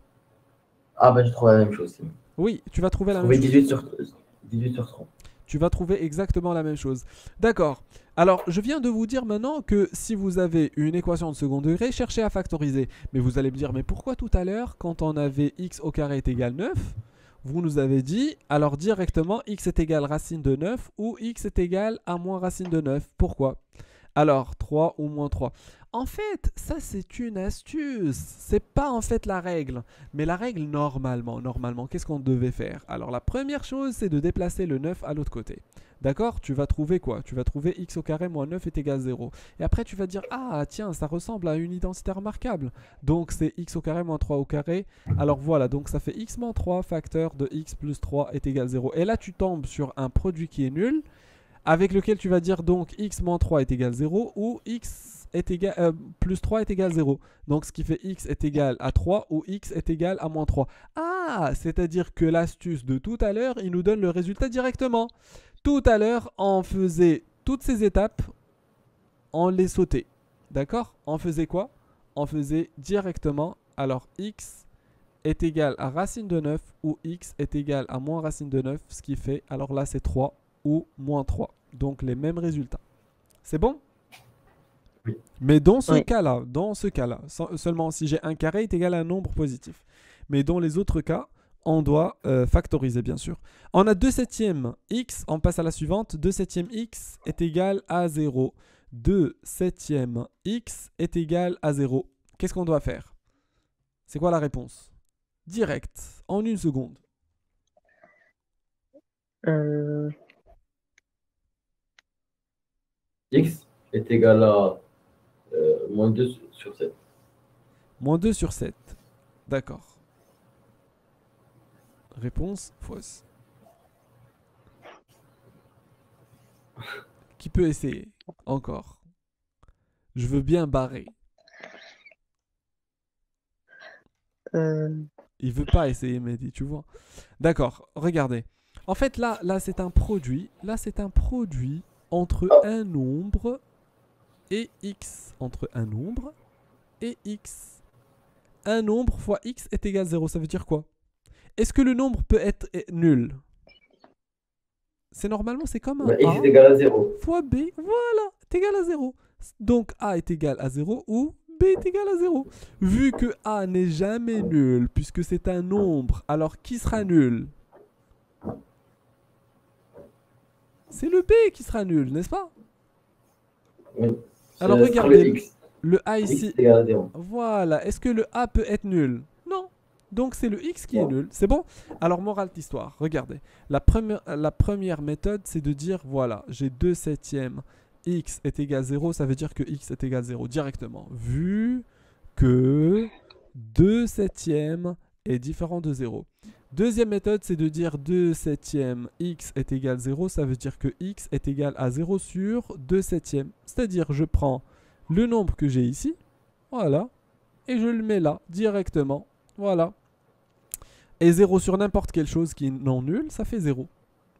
Ah bah j'ai trouvé la même chose aussi. Oui, tu vas trouver J'ai la trouvé même chose. 18 sur 3. Tu vas trouver exactement la même chose. D'accord. Alors, je viens de vous dire maintenant que si vous avez une équation de second degré, cherchez à factoriser. Mais vous allez me dire, mais pourquoi tout à l'heure, quand on avait x au carré est égal 9, vous nous avez dit, alors directement, x est égal racine de 9 ou x est égal à moins racine de 9. Pourquoi? Alors, 3 ou moins 3. En fait, ça c'est une astuce. C'est pas en fait la règle. Mais la règle, normalement, qu'est-ce qu'on devait faire? Alors, la première chose, c'est de déplacer le 9 à l'autre côté. D'accord? Tu vas trouver quoi? Tu vas trouver x au carré moins 9 est égal à 0. Et après, tu vas dire, ah tiens, ça ressemble à une identité remarquable. Donc, c'est x au carré moins 3 au carré. Alors voilà, donc ça fait x moins 3 facteur de x plus 3 est égal à 0. Et là, tu tombes sur un produit qui est nul, avec lequel tu vas dire donc x moins 3 est égal à 0 ou x est égal, plus 3 est égal à 0. Donc ce qui fait x est égal à 3 ou x est égal à moins 3. Ah, c'est-à-dire que l'astuce de tout à l'heure, il nous donne le résultat directement. Tout à l'heure, on faisait toutes ces étapes, on les sautait. D'accord? On faisait quoi? On faisait directement, alors x est égal à racine de 9 ou x est égal à moins racine de 9, ce qui fait, alors là c'est 3 ou moins 3. Donc les mêmes résultats. C'est bon? Oui. Mais dans ce Oui. cas-là, seulement si j'ai un carré est égal à un nombre positif. Mais dans les autres cas, on doit factoriser, bien sûr. On a 2 septièmes x, on passe à la suivante. 2 septièmes x est égal à 0. 2 septièmes x est égal à 0. Qu'est-ce qu'on doit faire? C'est quoi la réponse? Direct, en une seconde. Euh, X est égal à moins 2 sur 7. Moins 2 sur 7. D'accord. Réponse fausse. Qui peut essayer? Encore. Je veux bien barrer. euh, Il veut pas essayer, Mehdi, tu vois. D'accord, regardez. En fait, là c'est un produit. Là, c'est un produit entre un nombre et x. Entre un nombre et x. Un nombre fois x est égal à 0. Ça veut dire quoi? Est-ce que le nombre peut être nul? Normalement, c'est comme un Ben, X a est égal à 0. fois b. Voilà, est égal à 0. Donc a est égal à 0 ou b est égal à 0. Vu que a n'est jamais nul, puisque c'est un nombre, alors qui sera nul? C'est le b qui sera nul, n'est-ce pas? Oui. Alors Ce sera le regardez, X. le a X ici. est égal à 0. Voilà, est-ce que le a peut être nul? Non. Donc c'est le x qui est Non. nul. C'est bon? Alors morale d'histoire, regardez. La première méthode, c'est de dire, voilà, j'ai 2 septièmes x est égal à 0, ça veut dire que x est égal à 0 directement. Vu que 2 septièmes est différent de 0. Deuxième méthode, c'est de dire 2 septièmes x est égal à 0, ça veut dire que x est égal à 0 sur 2 septièmes. C'est-à-dire, je prends le nombre que j'ai ici, voilà, et je le mets là, directement, voilà. Et 0 sur n'importe quelle chose qui est non nulle, ça fait 0.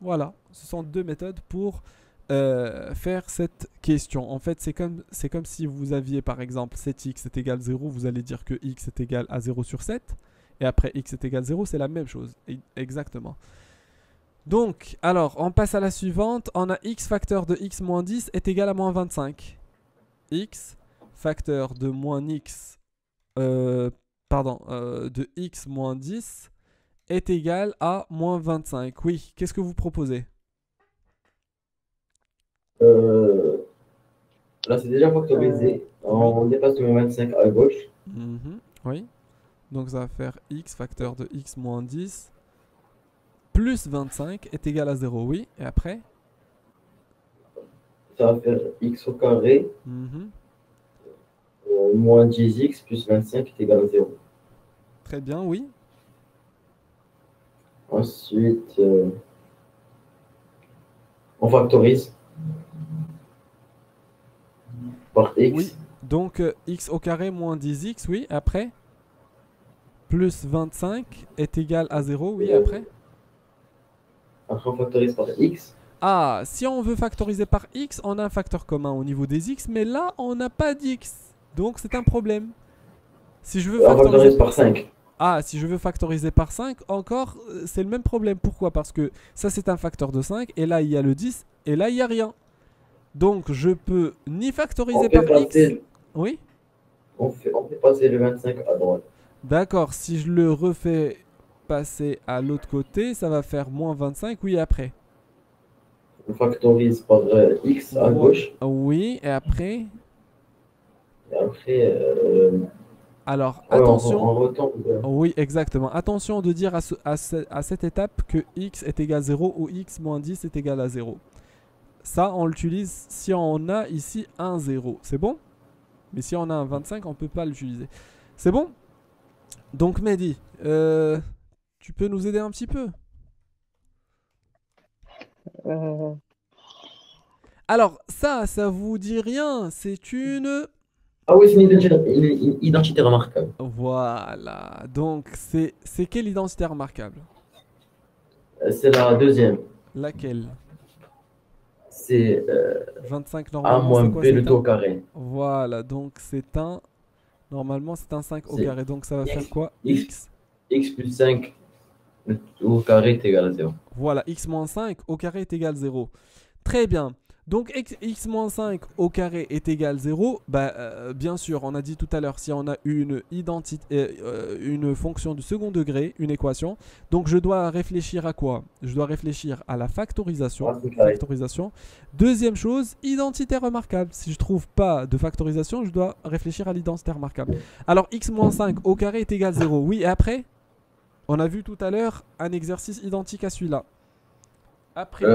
Voilà, ce sont deux méthodes pour faire cette question. En fait, c'est comme si vous aviez par exemple 7x est égal à 0, vous allez dire que x est égal à 0 sur 7. Et après x est égal à 0, c'est la même chose. Exactement. Donc, alors, on passe à la suivante. On a x facteur de x moins 10 est égal à moins 25. X facteur de moins x, de x moins 10 est égal à moins 25. Oui, qu'est-ce que vous proposez? Là, c'est déjà factorisé. On dépasse le 25 à gauche. Oui. Donc ça va faire x facteur de x moins 10 plus 25 est égal à 0. Oui. Et après? Ça va faire x au carré moins 10x plus 25 est égal à 0. Très bien, oui. Ensuite, on factorise par x. Oui. Donc x au carré moins 10x, oui. Après? Plus 25 est égal à 0, oui. Après? Après, on factorise par x. Ah, si on veut factoriser par x, on a un facteur commun au niveau des x, mais là, on n'a pas d'x. Donc, c'est un problème. Si je veux On factoriser factorise par 5. Ah, si je veux factoriser par 5, encore, c'est le même problème. Pourquoi? Parce que ça, c'est un facteur de 5, et là, il y a le 10, et là, il n'y a rien. Donc, je peux ni factoriser par x... Oui? On fait passer le 25 à droite. D'accord, si je le refais passer à l'autre côté, ça va faire moins 25, oui, après. On factorise par x à gauche. Oui, et après? Et après, alors, ouais, attention. on retombe. Oui, exactement. Attention de dire à cette étape que x est égal à 0 ou x moins 10 est égal à 0. Ça, on l'utilise si on a ici un 0. C'est bon? Mais si on a un 25, on ne peut pas l'utiliser. C'est bon? Donc, Mehdi, tu peux nous aider un petit peu? Alors, ça vous dit rien. C'est une... Ah oui, c'est une identité remarquable. Voilà. Donc, c'est quelle identité remarquable? C'est la deuxième. Laquelle? C'est 25 A normalement, moins c'est B quoi? le tout au carré. Voilà, donc c'est un... Normalement, c'est un 5 au C'est carré. Donc, ça va faire quoi? X plus 5 le tout au carré est égal à 0. Voilà, x moins 5 au carré est égal à 0. Très bien. Donc x moins 5 au carré est égal 0. Bah, bien sûr, on a dit tout à l'heure, si on a une identité, une fonction du second degré, une équation, donc je dois réfléchir à quoi? Je dois réfléchir à la factorisation. Racine carrée. Deuxième chose, identité remarquable. Si je trouve pas de factorisation, je dois réfléchir à l'identité remarquable. Alors, x moins 5 au carré est égal 0. Oui, et après, on a vu tout à l'heure un exercice identique à celui-là. Après...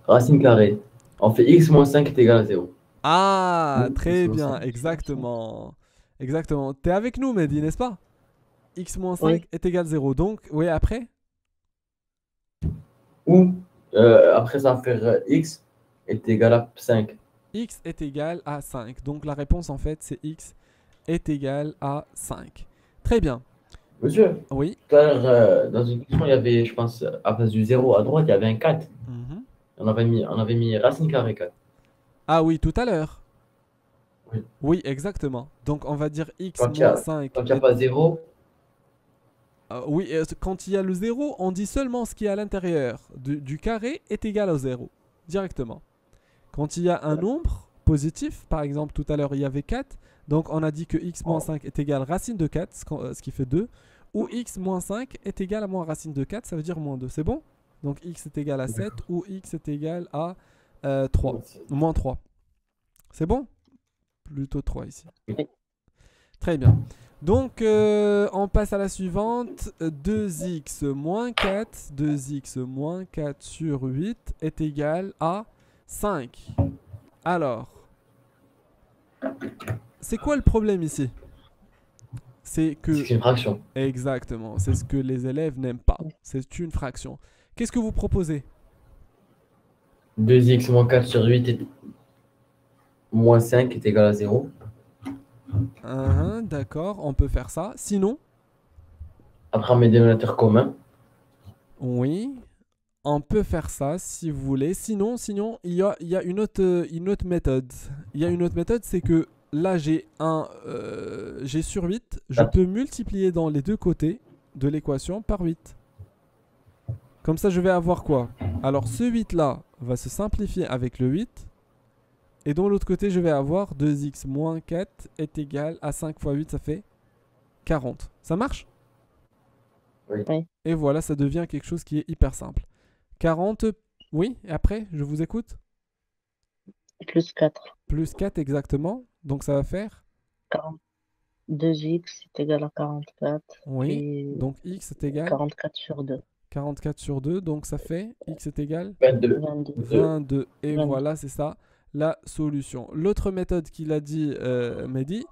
Racine carrée. On fait x moins 5 est égal à 0. Ah, Oui, très x moins bien, 5. exactement. Exactement. T'es avec nous, Mehdi, n'est-ce pas? X moins 5 Oui. est égal 0. Donc, oui, après? Ou, après ça va faire x est égal à 5. X est égal à 5. Donc, la réponse, en fait, c'est x est égal à 5. Très bien. Monsieur, Oui. tout à l'heure, dans une question, il y avait, je pense, à place du 0 à droite, il y avait un 4. Mhm. On avait mis racine carrée 4. Ah oui, tout à l'heure. Oui. Oui, exactement. Donc, on va dire x Quand il y moins a, 5. quand il y a pas 0, Oui, quand il y a le 0, on dit seulement ce qui est à l'intérieur du carré est égal au 0. Directement. Quand il y a un nombre positif, par exemple, tout à l'heure, il y avait 4. Donc, on a dit que x moins 5 est égal à racine de 4, ce qui fait 2. Ou x moins 5 est égal à moins racine de 4, ça veut dire moins 2. C'est bon? Donc, x est égal à 7 ou x est égal à 3. Moins 3. C'est bon? Plutôt 3 ici. Oui. Très bien. Donc, on passe à la suivante. 2x moins 4. 2x moins 4 sur 8 est égal à 5. Alors, c'est quoi le problème ici? C'est que... c'est une fraction. Exactement. C'est ce que les élèves n'aiment pas. C'est une fraction. Qu'est-ce que vous proposez? 2x moins 4 sur 8 est moins 5 est égal à 0. D'accord, on peut faire ça. Sinon, Après, on met des dénominateurs communs. oui, on peut faire ça si vous voulez. Sinon, il y a une autre méthode. Il y a une autre méthode, c'est que là, j'ai sur 8. Je peux multiplier dans les deux côtés de l'équation par 8. Comme ça, je vais avoir quoi? Alors, ce 8-là va se simplifier avec le 8. Et de l'autre côté, je vais avoir 2x moins 4 est égal à 5 fois 8, ça fait 40. Ça marche? Oui. Oui. Et voilà, ça devient quelque chose qui est hyper simple. 40, oui, et après, je vous écoute. Plus 4. Plus 4 exactement, donc ça va faire 2x est égal à 44. oui, Puis donc x est égal 44 sur 2. 44 sur 2, donc ça fait x est égal 22. 22. 22. Et 22. voilà, c'est ça la solution. L'autre méthode qu'il a dit Mehdi,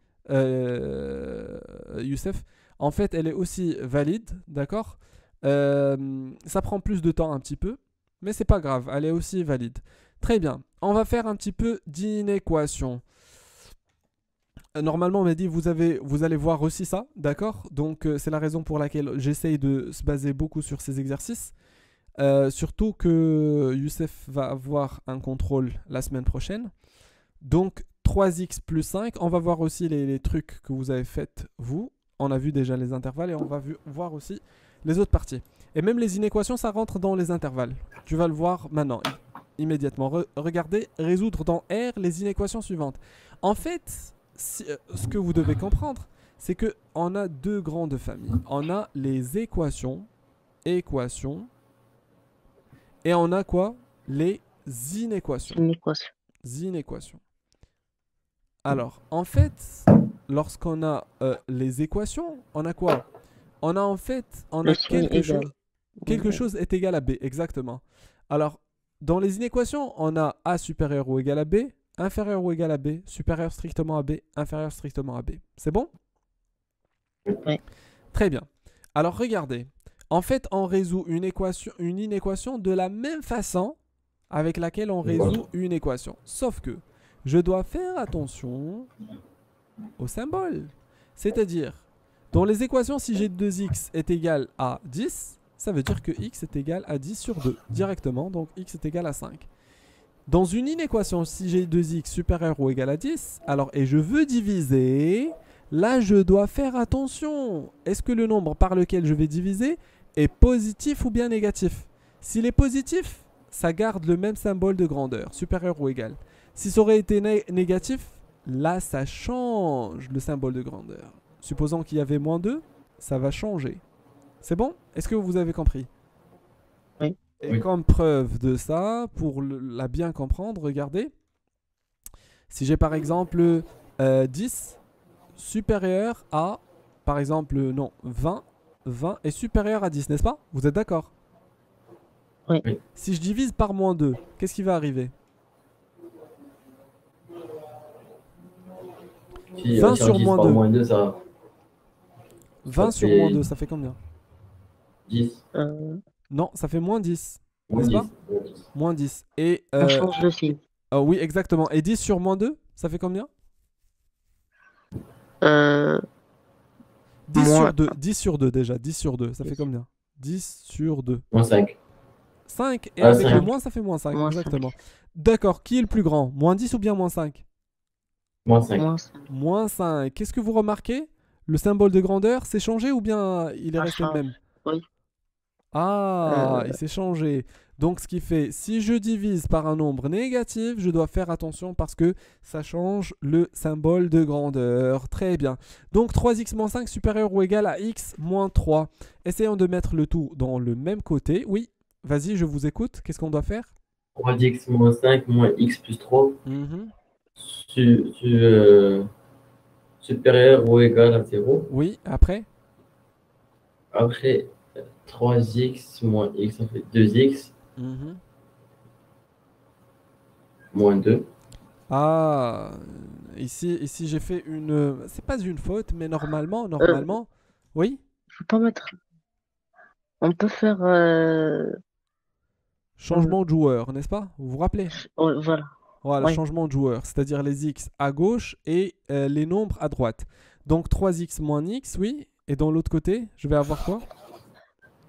Youssef, en fait, elle est aussi valide, d'accord? Ça prend plus de temps un petit peu, mais c'est pas grave, elle est aussi valide. Très bien, on va faire un petit peu d'inéquation. Normalement, Mehdi, vous allez voir aussi ça, d'accord? Donc, c'est la raison pour laquelle j'essaye de se baser beaucoup sur ces exercices. Surtout que Youssef va avoir un contrôle la semaine prochaine. Donc 3x plus 5, on va voir aussi les trucs que vous avez fait vous. On a vu déjà les intervalles et on va voir aussi les autres parties. Et même les inéquations, ça rentre dans les intervalles. Tu vas le voir maintenant, immédiatement. Regardez, résoudre dans R les inéquations suivantes. En fait, ce que vous devez comprendre, c'est qu'on a deux grandes familles. On a les équations, et on a quoi? Les inéquations. Une équation. Inéquations. Alors, en fait, lorsqu'on a les équations, on a quoi? On a en fait, on a quelque chose est égal à b, exactement. Alors, dans les inéquations, on a a supérieur ou égal à b, inférieur ou égal à b, supérieur strictement à b, inférieur strictement à b. C'est bon? Oui. Très bien. Alors, regardez. En fait, on résout une inéquation de la même façon avec laquelle on résout une équation. Sauf que je dois faire attention au symbole. C'est-à-dire, dans les équations, si j'ai 2x est égal à 10, ça veut dire que x est égal à 10 sur 2 directement, donc x est égal à 5. Dans une inéquation, si j'ai 2x supérieur ou égal à 10, alors, et je veux diviser, là, je dois faire attention. Est-ce que le nombre par lequel je vais diviser est positif ou bien négatif? S'il est positif, ça garde le même symbole de grandeur, supérieur ou égal. Si ça aurait été négatif, là, ça change le symbole de grandeur. Supposons qu'il y avait moins 2, ça va changer. C'est bon? Est-ce que vous avez compris? Oui. Et Oui. comme preuve de ça, pour la bien comprendre, regardez. Si j'ai par exemple 10 supérieur à, par exemple, non, 20, 20 est supérieur à 10, n'est-ce pas? Vous êtes d'accord? Oui. Oui. Si je divise par moins 2, qu'est-ce qui va arriver? Si, 20 si on sur divise moins par 2. moins 2, ça 20 sur fait moins 2, ça fait combien? 10. Non, ça fait moins 10, Moins n'est-ce 10. pas? Moins 10. Moins 10. Et, On change le signe. oui, exactement. Et 10 sur moins 2, ça fait combien? Euh, 10 moins sur 2, 10 sur 2 déjà, 10 sur 2, ça fait 10. combien? 10 sur 2. Moins 5. 5, et Ah, avec le 5. moins, ça fait moins 5, Moins exactement. D'accord, qui est le plus grand? Moins 10 ou bien moins 5? Moins 5. Moins 5. Moins 5. Qu'est-ce que vous remarquez? Le symbole de grandeur s'est changé ou bien il est Ça resté le change. même? Oui. Ah, Euh, il s'est changé. Donc ce qui fait, si je divise par un nombre négatif, je dois faire attention parce que ça change le symbole de grandeur. Très bien. Donc 3x moins 5 supérieur ou égal à x moins 3. Essayons de mettre le tout dans le même côté. Oui, vas-y, je vous écoute. Qu'est-ce qu'on doit faire? 3x moins 5 moins x plus 3 Mhm. supérieur ou égal à 0. Oui, après? Après, 3x moins x, ça fait 2x Mhm. moins 2. Ah, ici j'ai fait une... C'est pas une faute, mais euh, normalement... Oui? Faut pas mettre. On peut faire. Changement de joueur, n'est-ce pas? Vous vous rappelez? Ouais, voilà. Voilà, Oui. changement de joueur, c'est-à-dire les x à gauche et les nombres à droite. Donc 3x moins x, oui. Et dans l'autre côté, je vais avoir quoi?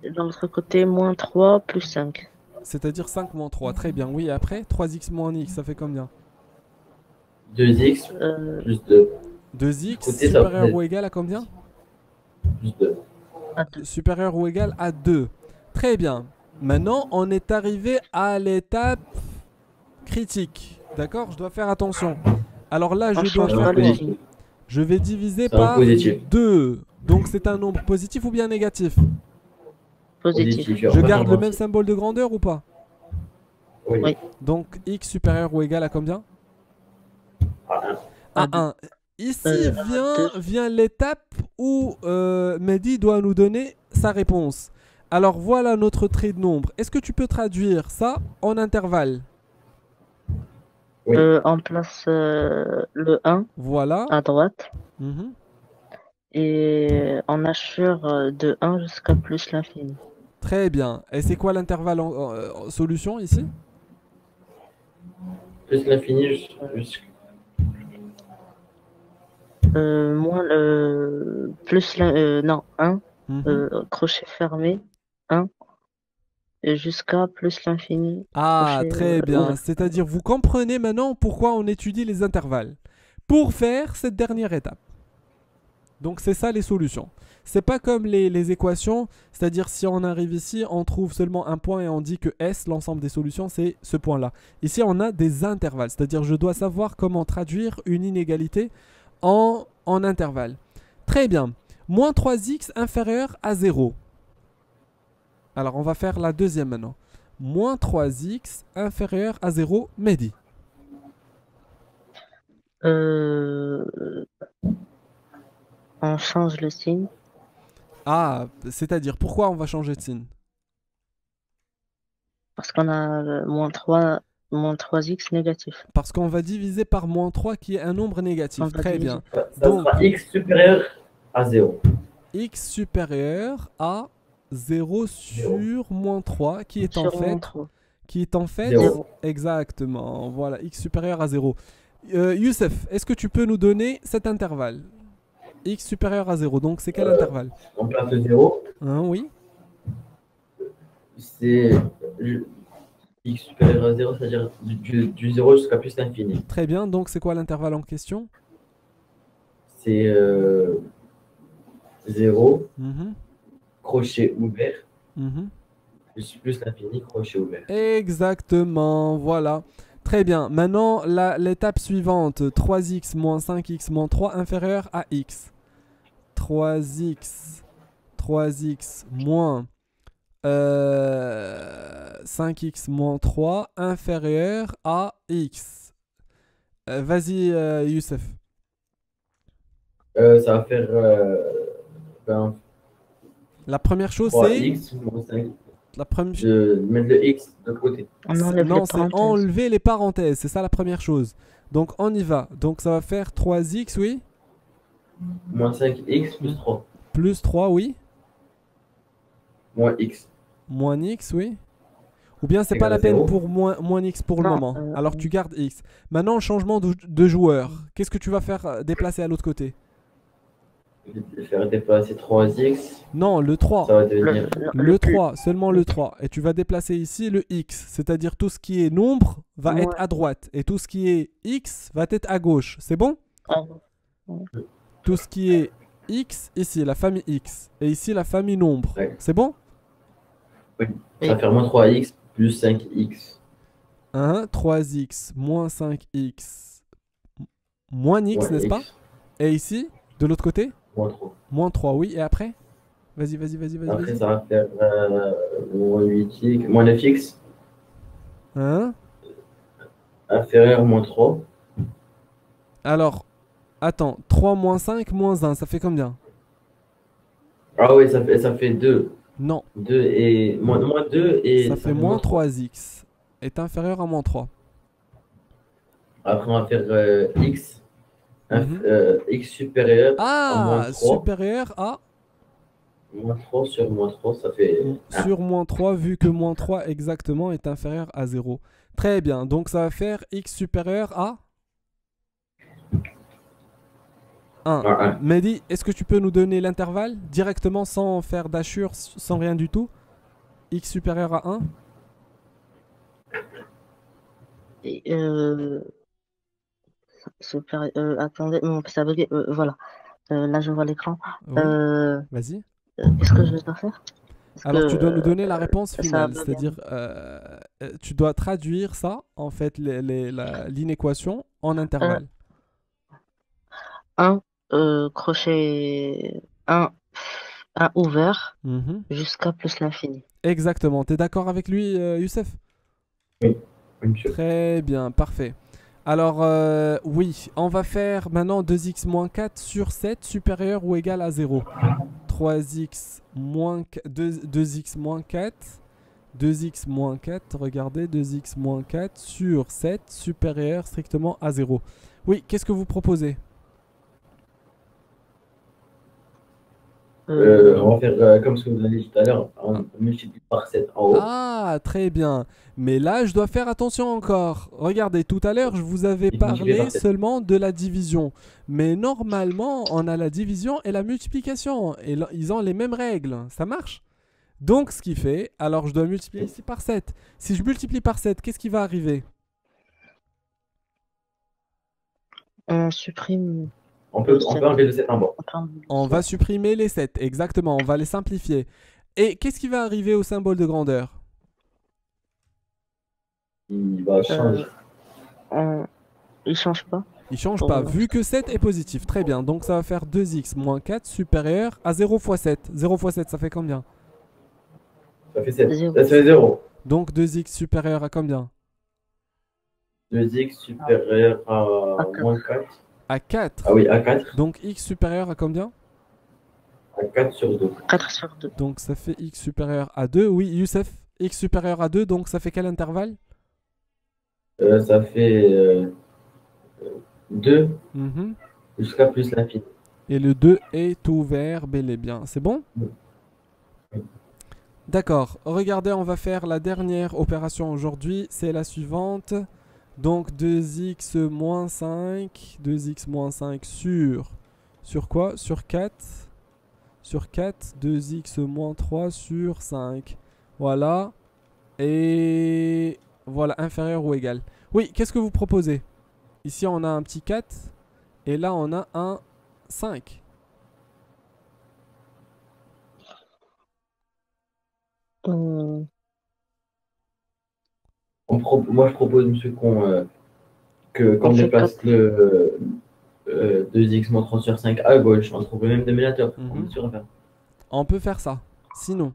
Et dans l'autre côté, moins 3 plus 5. C'est-à-dire 5 moins 3. Très bien, oui. Après, 3x moins x, ça fait combien? 2x Euh, plus 2. 2x Côté, ça supérieur fait ou égal à combien? plus 2. à 2. Supérieur ou égal à 2. Très bien. Maintenant, on est arrivé à l'étape critique. D'accord? Je dois faire attention. Alors là, On je dois change faire pas le quoi? signe. Je vais diviser C'est un par positif. 2. Donc c'est un nombre positif ou bien négatif? Positif. Positif. Je garde le même symbole de grandeur ou pas? Oui. Oui. Donc x supérieur ou égal à combien? À 1. À À deux. 1. Ici deux. vient l'étape où Mehdi doit nous donner sa réponse. Alors voilà notre trait de nombre. Est-ce que tu peux traduire ça en intervalle? Oui. On place le 1 Voilà. à droite Mhm. et on assure de 1 jusqu'à plus l'infini. Très bien. Et c'est quoi l'intervalle en solution ici? Plus l'infini jusqu'à. Moins le plus non 1 Mhm. crochet fermé 1 et jusqu'à plus l'infini Ah, crochet très bien. ouvert. C'est-à-dire, vous comprenez maintenant pourquoi on étudie les intervalles. Pour faire cette dernière étape. Donc, c'est ça les solutions. C'est pas comme les équations, c'est-à-dire si on arrive ici, on trouve seulement un point et on dit que S, l'ensemble des solutions, c'est ce point-là. Ici, on a des intervalles, c'est-à-dire je dois savoir comment traduire une inégalité en intervalle. Très bien. Moins 3x inférieur à 0. Alors, on va faire la deuxième maintenant. Moins 3x inférieur à 0, Mehdi. Euh, on change le signe Ah, c'est-à-dire, pourquoi on va changer de signe? parce qu'on a moins 3x négatif. Parce qu'on va diviser par moins 3 qui est un nombre On négatif. va Très diviser. bien. Ça Donc, sera x supérieur à 0. x supérieur à 0 sur moins 3 qui est en Sur moins fait 3. Zéro. 0. exactement, voilà, x supérieur à 0. Youssef, est-ce que tu peux nous donner cet intervalle? X supérieur à 0, donc c'est quel intervalle? On place le 0. Hein, oui. C'est x supérieur à 0, c'est-à-dire du 0 jusqu'à plus l'infini. Très bien, donc c'est quoi l'intervalle en question? C'est 0, Mhm, crochet ouvert, mhm. plus l'infini, crochet ouvert. Exactement, voilà. Très bien. Maintenant, l'étape suivante, 3x moins 5x moins 3 inférieur à x. 3x, 3x moins 5x moins 3 inférieur à x. Vas-y, Youssef. Ça va faire ben, La première chose, c'est... 3x moins 5. La première... De mettre le x de l'autre côté. On enlève les Non, c'est parenthèses. enlever les parenthèses. C'est ça la première chose. Donc, on y va. Donc, ça va faire 3x, oui. Moins 5x plus 3. Plus 3, oui. Moins x. Moins x, oui. Ou bien c'est pas Égal à la peine 0. pour moins x pour le Non, moment. Alors tu gardes x. Maintenant, changement de joueur. Qu'est-ce que tu vas faire déplacer à l'autre côté? Je vais faire déplacer 3x. Non, le 3. Ça va devenir Le plus. 3, seulement le 3. Et tu vas déplacer ici le x. C'est-à-dire tout ce qui est nombre va Ouais. être à droite. Et tout ce qui est x va être à gauche. C'est bon? Ah, Tout ce qui est x, ici, la famille x. Et ici, la famille nombre. Ouais. C'est bon? ça va faire moins 3x plus 5x. 3x moins 5x moins x, Moins n'est-ce pas? x, Et ici, de l'autre côté? moins 3. Moins 3, oui. Et après? Vas-y. Après, ça va faire moins 8x, moins 9x, inférieur moins 3. Alors, attends. 3 moins 5 moins 1, ça fait combien? Ah oui, ça fait 2. Non, 2 et moins 2 et ça fait moins 3x est inférieur à moins 3. Après, on va faire x. Mhm. X supérieur à moins Ah, 3. supérieur à Moins 3 sur moins 3, ça fait 1. sur moins 3, vu que moins 3 exactement est inférieur à 0. Très bien, donc ça va faire x supérieur à 1. Ah, 1. Mehdi, est-ce que tu peux nous donner l'intervalle directement sans faire d'achure, sans rien du tout? X supérieur à 1? et, attendez, ça veut dire, voilà. Là, je vois l'écran. Oui, Euh, vas-y. Qu'est-ce que je dois faire? Parce Alors, que, tu dois nous donner la réponse ça finale, va bien. c'est-à-dire, tu dois traduire ça, en fait, l'inéquation en intervalle. 1, crochet 1 ouvert Mhm. jusqu'à plus l'infini. Exactement. Tu es d'accord avec lui, Youssef? Oui, monsieur. Très bien, parfait. Alors, oui, on va faire maintenant 2x moins 4 sur 7 supérieur ou égal à 0. 3x moins 2x moins 4. 2x moins 4, regardez, 2x moins 4 sur 7 supérieur strictement à 0. Oui, qu'est-ce que vous proposez? On va faire comme ce que vous avez dit tout à l'heure, on multiplie par 7 en haut. Ah, très bien. Mais là, je dois faire attention encore. Regardez, tout à l'heure, je vous avais Et multiplier parlé par 7. seulement de la division. Mais normalement, on a la division et la multiplication. Et ils ont les mêmes règles. Ça marche? Donc, ce qui fait, alors je dois multiplier ici par 7. Si je multiplie par 7, qu'est-ce qui va arriver? On supprime. On peut enlever le 7 en bas. On va supprimer les 7, exactement. On va les simplifier. Et qu'est-ce qui va arriver au symbole de grandeur? Il va changer. Il change pas. Il change pas, vu que 7 est positif. Très bien, donc ça va faire 2x moins 4 supérieur à 0 fois 7. 0 fois 7, ça fait combien? Ça fait 7. Zéro. Ça fait 0. Donc 2x supérieur à combien? 2x supérieur à moins 4. À 4. Ah oui, à 4. Donc x supérieur à combien? À 4 sur 2. 4 sur 2. Donc ça fait x supérieur à 2. Oui, Youssef, x supérieur à 2, donc ça fait quel intervalle? Ça fait 2 Mhm. jusqu'à plus l'infini. Et le 2 est ouvert, bel et bien. C'est bon? Oui. D'accord. Regardez, on va faire la dernière opération aujourd'hui. C'est la suivante. Donc 2x moins 5. 2x moins 5 sur quoi? Sur 4. Sur 4. 2x moins 3 sur 5. Voilà. Et voilà, inférieur ou égal. Oui, qu'est-ce que vous proposez? Ici, on a un petit 4. Et là, on a un 5. On moi, je propose, monsieur, qu'on On fait déplace le 2x moins 3 sur 5 à gauche. On trouve le même dénominateur. On Mhm. est sûr à faire. On peut faire ça. Sinon,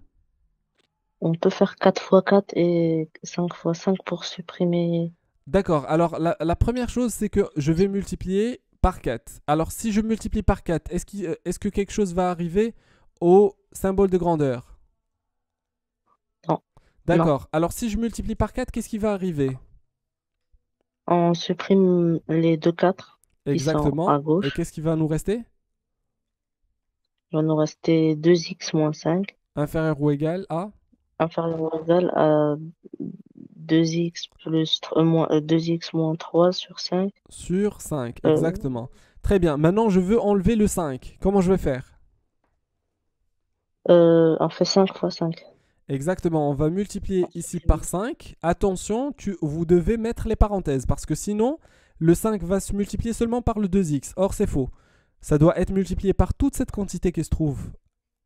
On peut faire 4 fois 4 et 5 fois 5 pour supprimer. d'accord. Alors, la première chose, c'est que je vais multiplier par 4. Alors, si je multiplie par 4, est-ce que quelque chose va arriver au symbole de grandeur? Non, non. D'accord. Alors, si je multiplie par 4, qu'est-ce qui va arriver? On supprime les deux 4 qui sont Exactement. à Et gauche. qu'est-ce qui va nous rester? Il va nous rester 2x moins 5 Inférieur ou égal à inférieur ou égal à 2x plus 2x moins 3 sur 5. sur 5. Euh, Exactement. Très bien. Maintenant, je veux enlever le 5. Comment je vais faire? on fait 5 fois 5. Exactement. On va multiplier ici par 5. Attention, vous devez mettre les parenthèses parce que sinon, le 5 va se multiplier seulement par le 2x. Or, c'est faux. Ça doit être multiplié par toute cette quantité qui se trouve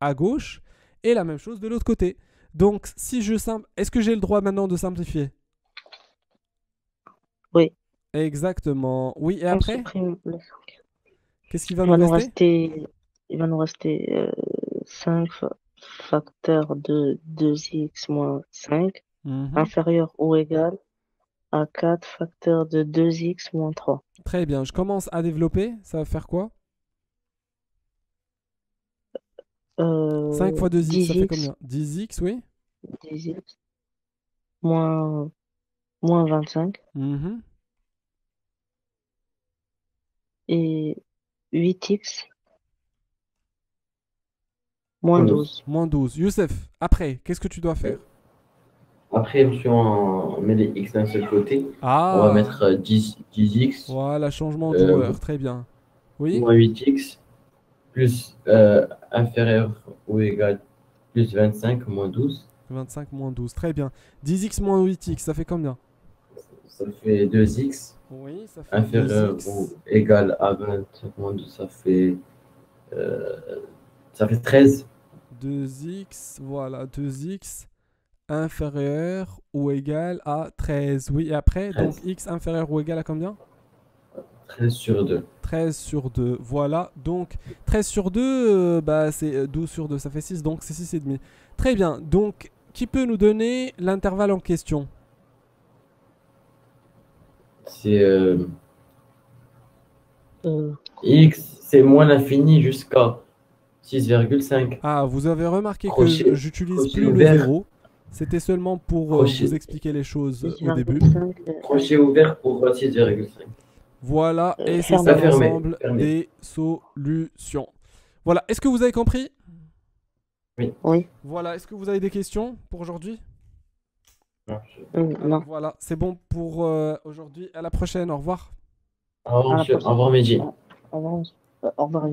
à gauche et la même chose de l'autre côté. Donc, si je simple, est-ce que j'ai le droit maintenant de simplifier? Oui, Exactement. Oui, et on après, supprime le 5. qu'est-ce qui va Il nous va nous rester? rester, il va nous rester 5 facteur de 2x moins 5 Mhm. inférieur ou égal à 4 facteur de 2x moins 3. Très bien. Je commence à développer. Ça va faire quoi? 5 fois 2x, ça fait 10x, combien? 10x, oui. 10x moins, moins 25 Mhm. et 8x moins Moins 12. Moins 12. Youssef, après, qu'est-ce que tu dois faire? Après, monsieur, on met les x d'un seul côté. On va Ah, mettre 10x voilà, changement euh, d'horreur. Très bien. Oui? moins 8x plus inférieur ou égal plus 25 moins 12. 25 moins 12. Très bien. 10x moins 8x, ça fait combien? Ça fait 2x. Oui, ça fait Inférieur ou 2x. égal à 25 moins 12, euh, ça fait 13. 2x, voilà, 2x inférieur ou égal à 13. Oui, et après, donc 13. x inférieur ou égal à combien? 13 sur 2. 13 sur 2. Voilà, donc 13 sur 2, bah, c'est 12 sur 2, ça fait 6, donc c'est 6,5. Très bien, donc qui peut nous donner l'intervalle en question? C'est Euh, x, c'est moins l'infini jusqu'à 6,5. Ah, vous avez remarqué que Crochet, j'utilise crochet plus le ouvert, zéro. C'était seulement pour vous crochet, expliquer les choses au début. 6,5 crochet ouvert pour 6,5. Voilà, et c'est ça fermé. Fermé, l'ensemble fermé. des solutions. Voilà, est-ce que vous avez compris? Oui. Oui, Voilà, est-ce que vous avez des questions pour aujourd'hui? Non, Alors non. voilà, c'est bon pour aujourd'hui. À la prochaine, au revoir. Au revoir, À la monsieur. Au prochaine. revoir, Mehdi. Au revoir. Au revoir.